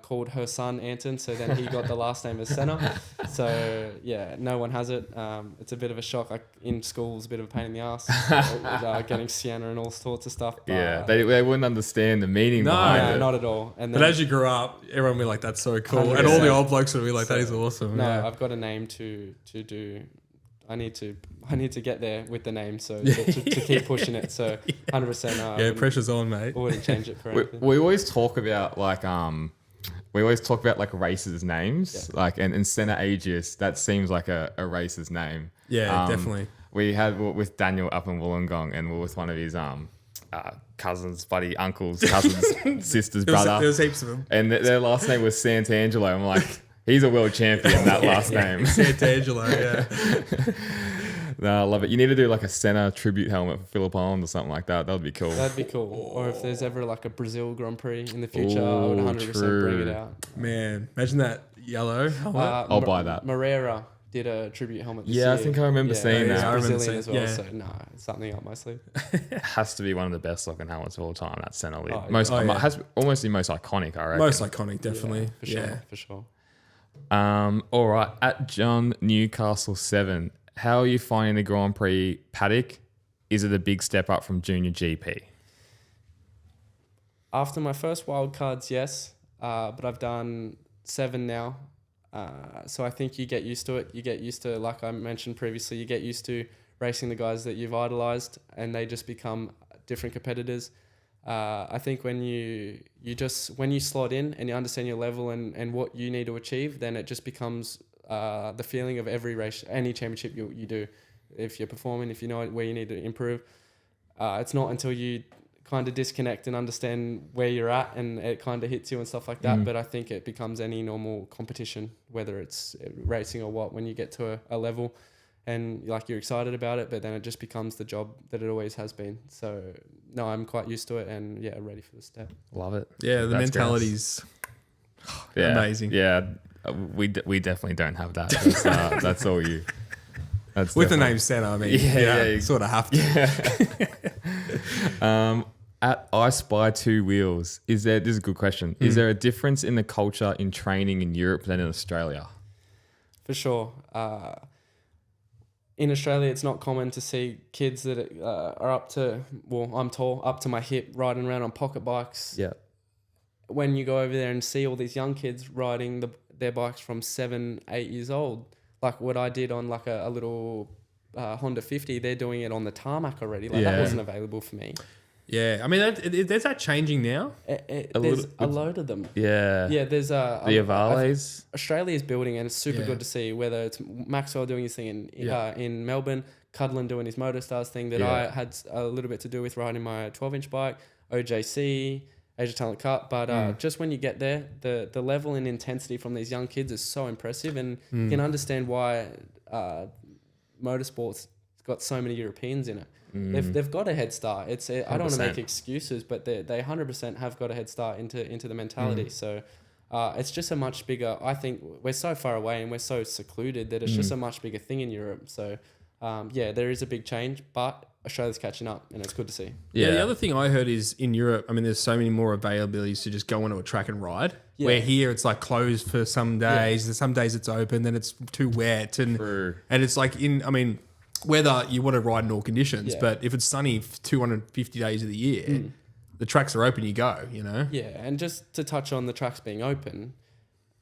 called her son Anton, so then he got the last name as Senna. So yeah, no one has it. It's a bit of a shock. Like in school, it's a bit of a pain in the ass, getting Sienna and all sorts of stuff. But, Yeah, they wouldn't understand the meaning behind it. Not at all. And then, But as you grew up, everyone would be like, "That's so cool," 100%. and all the old blokes would be like, "That is awesome." No, Yeah. I've got a name to do. I need to get there with the name, so to keep pushing it. So 100%. Yeah, pressure's on, mate. I wouldn't change it for anything. We always talk about like races names, like and Senna Agius. That seems like a racer's name. Yeah, definitely. We had with Daniel up in Wollongong, and we're with one of his cousins, buddy, uncles, cousins, sisters, brother. There was heaps of them. And their last name was Sant'Angelo. I'm like, he's a world champion. That last name. Sant'Angelo, yeah. No, I love it. You need to do like a Senna tribute helmet for Phillip Island or something like that. That would be cool. That'd be cool. Or if there's ever like a Brazil Grand Prix in the future, I would 100% bring it out. Man, imagine that yellow helmet. I'll buy that. Moreira did a tribute helmet this year. Yeah, I think I remember seeing that. He's I remember Brazilian as well, yeah. so no, it's something up my sleeve. It has to be one of the best looking helmets of all time. That Senna lid. Oh, yeah. Has almost the most iconic, I reckon. Most iconic, definitely. For sure. All right. At John Newcastle 7, how are you finding the Grand Prix paddock? Is it a big step up from junior GP? After my first wild cards, yes, but I've done 7 now. So I think you get used to it. You get used to, like I mentioned previously, you get used to racing the guys that you've idolized, and they just become different competitors. I think when you slot in and you understand your level and what you need to achieve, then it just becomes the feeling of every race, any championship you do. If you're performing, if you know where you need to improve, it's not until you kind of disconnect and understand where you're at and it kind of hits you and stuff like that. But I think it becomes any normal competition, whether it's racing or what, when you get to a level and like you're excited about it, but then it just becomes the job that it always has been. So no, I'm quite used to it and yeah, ready for the step. Love it. Yeah, the That's mentality's amazing. Yeah, we definitely don't have that. That's all you. That's With the definitely- name Senna, I mean, Yeah, you sort of have to. At I Spy 2 Wheels, this is a good question. Is there a difference in the culture in training in Europe than in Australia? For sure. In Australia, it's not common to see kids that are up to, well, I'm tall, up to my hip, riding around on pocket bikes. Yeah. When you go over there and see all these young kids riding their bikes from 7, 8 years old, like what I did on like a little Honda 50, they're doing it on the tarmac already. Like that wasn't available for me. Yeah, I mean, there's that changing now. There's a load of them. Yeah. Yeah, there's The Avales. Australia is building, and it's super Yeah. good to see. Whether it's Maxwell doing his thing in Melbourne, Cudlin doing his Motorstars thing that I had a little bit to do with riding my 12-inch bike, OJC, Asia Talent Cup. But just when you get there, the level and intensity from these young kids is so impressive, and you can understand why motorsports got so many Europeans in it. They've got a head start. I don't want to make excuses, but they 100% have got a head start into the mentality. So it's just a much bigger. I think we're so far away and we're so secluded that it's just a much bigger thing in Europe. So there is a big change, but Australia's catching up, and it's good to see. Yeah. The other thing I heard is in Europe, I mean, there's so many more availabilities to just go onto a track and ride. Yeah. Where here it's like closed for some days. Yeah. Some days it's open, then it's too wet, and it's like whether you want to ride in all conditions, but if it's sunny 250 days of the year, the tracks are open, you go, you know? Yeah, and just to touch on the tracks being open,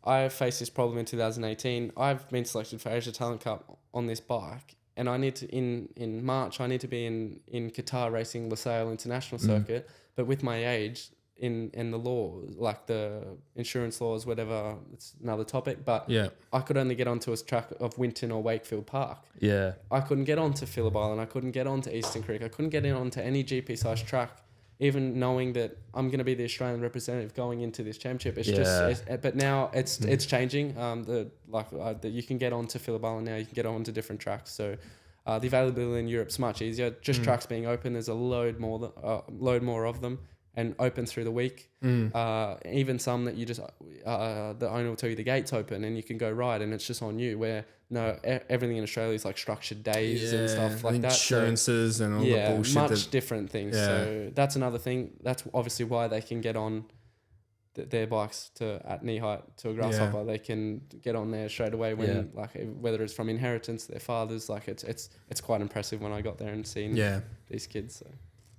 I faced this problem in 2018. I've been selected for Asia Talent Cup on this bike, and I need to, in March, I need to be in Qatar racing Lusail International Circuit, but with my age, in the law, like the insurance laws, whatever, it's another topic, but I could only get onto a track of Winton or Wakefield Park. Yeah. I couldn't get onto Phillip Island. I couldn't get onto Eastern Creek. I couldn't get onto any GP-sized track, even knowing that I'm going to be the Australian representative going into this championship. But now it's changing. That you can get onto Phillip Island now. You can get onto different tracks. So the availability in Europe's much easier. Just tracks being open. There's a load more of them. And open through the week. Even some that you just the owner will tell you the gate's open and you can go ride, and it's just on you. Where everything in Australia is like structured days and stuff like that. Insurances and all the bullshit. Much different things. Yeah. So that's another thing. That's obviously why they can get on their bikes at knee height to a grasshopper. Yeah. They can get on there straight away when whether it's from inheritance, their fathers. Like it's quite impressive when I got there and seen these kids. So.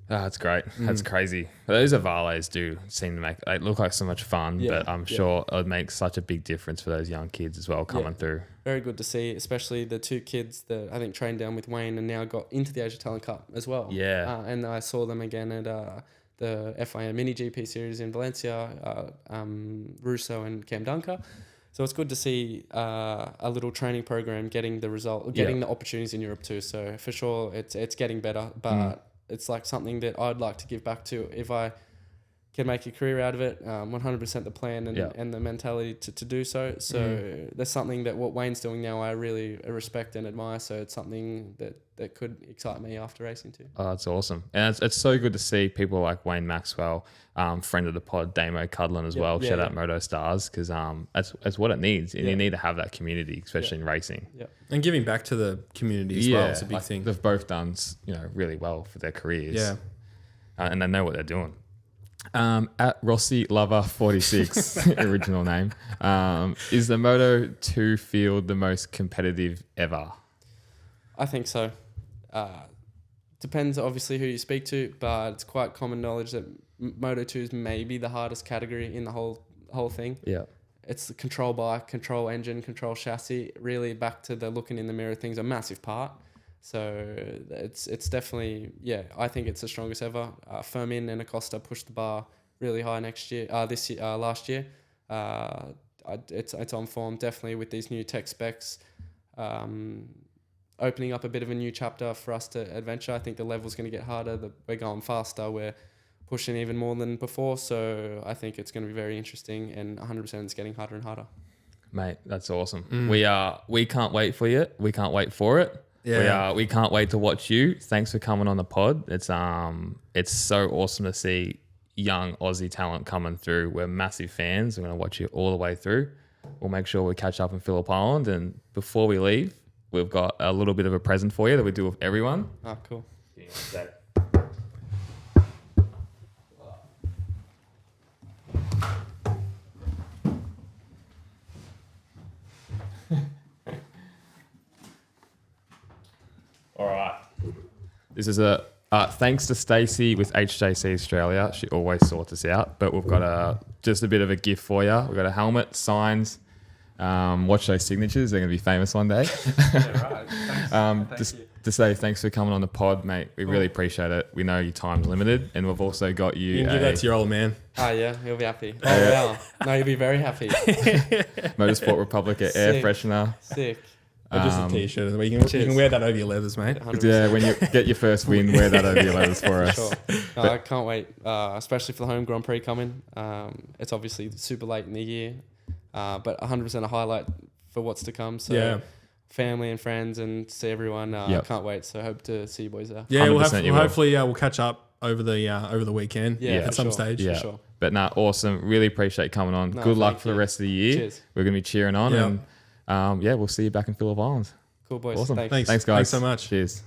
Oh, that's great. That's crazy. Those Avales do seem to look like so much fun, but I'm sure it would make such a big difference for those young kids as well coming through. Very good to see, especially the two kids that I think trained down with Wayne and now got into the Asia Talent Cup as well. Yeah. And I saw them again at the FIM Mini GP series in Valencia, Russo and Cam Dunker. So it's good to see a little training program getting the result, getting the opportunities in Europe too. So for sure, it's getting better, but it's like something that I'd like to give back to if I can make a career out of it. 100% the plan and the mentality to do so. So there's something that what Wayne's doing now I really respect and admire. So it's something that could excite me after racing too. Oh, that's awesome. And it's so good to see people like Wayne Maxwell, friend of the pod, Damo Cudlin as well. Shout out Moto Stars, because that's what it needs. And you need to have that community, especially in racing. Yeah. And giving back to the community as well is a big thing. They've both done really well for their careers. Yeah. And they know what they're doing. At Rossi Lover 46, original name, is the Moto2 field the most competitive ever? I think so. Depends obviously who you speak to, but it's quite common knowledge that Moto2 is maybe the hardest category in the whole thing. Yeah. It's the control bike, control engine, control chassis. Really, back to the looking in the mirror thing's a massive part. So it's definitely, I think it's the strongest ever. Fermin and Acosta pushed the bar really high last year. It's on form definitely with these new tech specs, opening up a bit of a new chapter for us to adventure. I think the level's going to get harder. We're going faster. We're pushing even more than before. So I think it's going to be very interesting, and 100% it's getting harder and harder. Mate, that's awesome. We can't wait for you. We can't wait for it. Yeah. We can't wait to watch you. Thanks for coming on the pod. It's so awesome to see young Aussie talent coming through. We're massive fans. We're going to watch you all the way through. We'll make sure we catch up in Phillip Island. And before we leave, we've got a little bit of a present for you that we do with everyone. Oh, cool. All right. This is a thanks to Stacey with HJC Australia. She always sorts us out. But we've got just a bit of a gift for you. We've got a helmet, signs. Watch those signatures. They're going to be famous one day. Right. Thanks. To say thanks for coming on the pod, mate. We really appreciate it. We know your time's limited, and we've also got you. You can give that to your old man. Oh, yeah. He'll be happy. Oh, wow. No, he'll be very happy. Motorsport Republica air freshener. Sick. Or just a t-shirt. You can wear that over your leathers, mate. 100%. Yeah, when you get your first win, wear that over your leathers for us. Sure. No, I can't wait, especially for the home Grand Prix coming. It's obviously super late in the year, but 100% a highlight for what's to come. So Yeah. family and friends and see everyone. I can't wait. So hope to see you boys there. Yeah, we'll 100% you will. hopefully we'll catch up over the weekend. Yeah, at for some sure. stage. Yeah. For sure. But awesome. Really appreciate you coming on. No, Good luck thank for the you. rest of the year. Cheers. We're going to be cheering on. Yeah. And we'll see you back in Phillip Island. Cool boys. Awesome. Thanks. Thanks. Thanks, guys. Thanks so much. Cheers.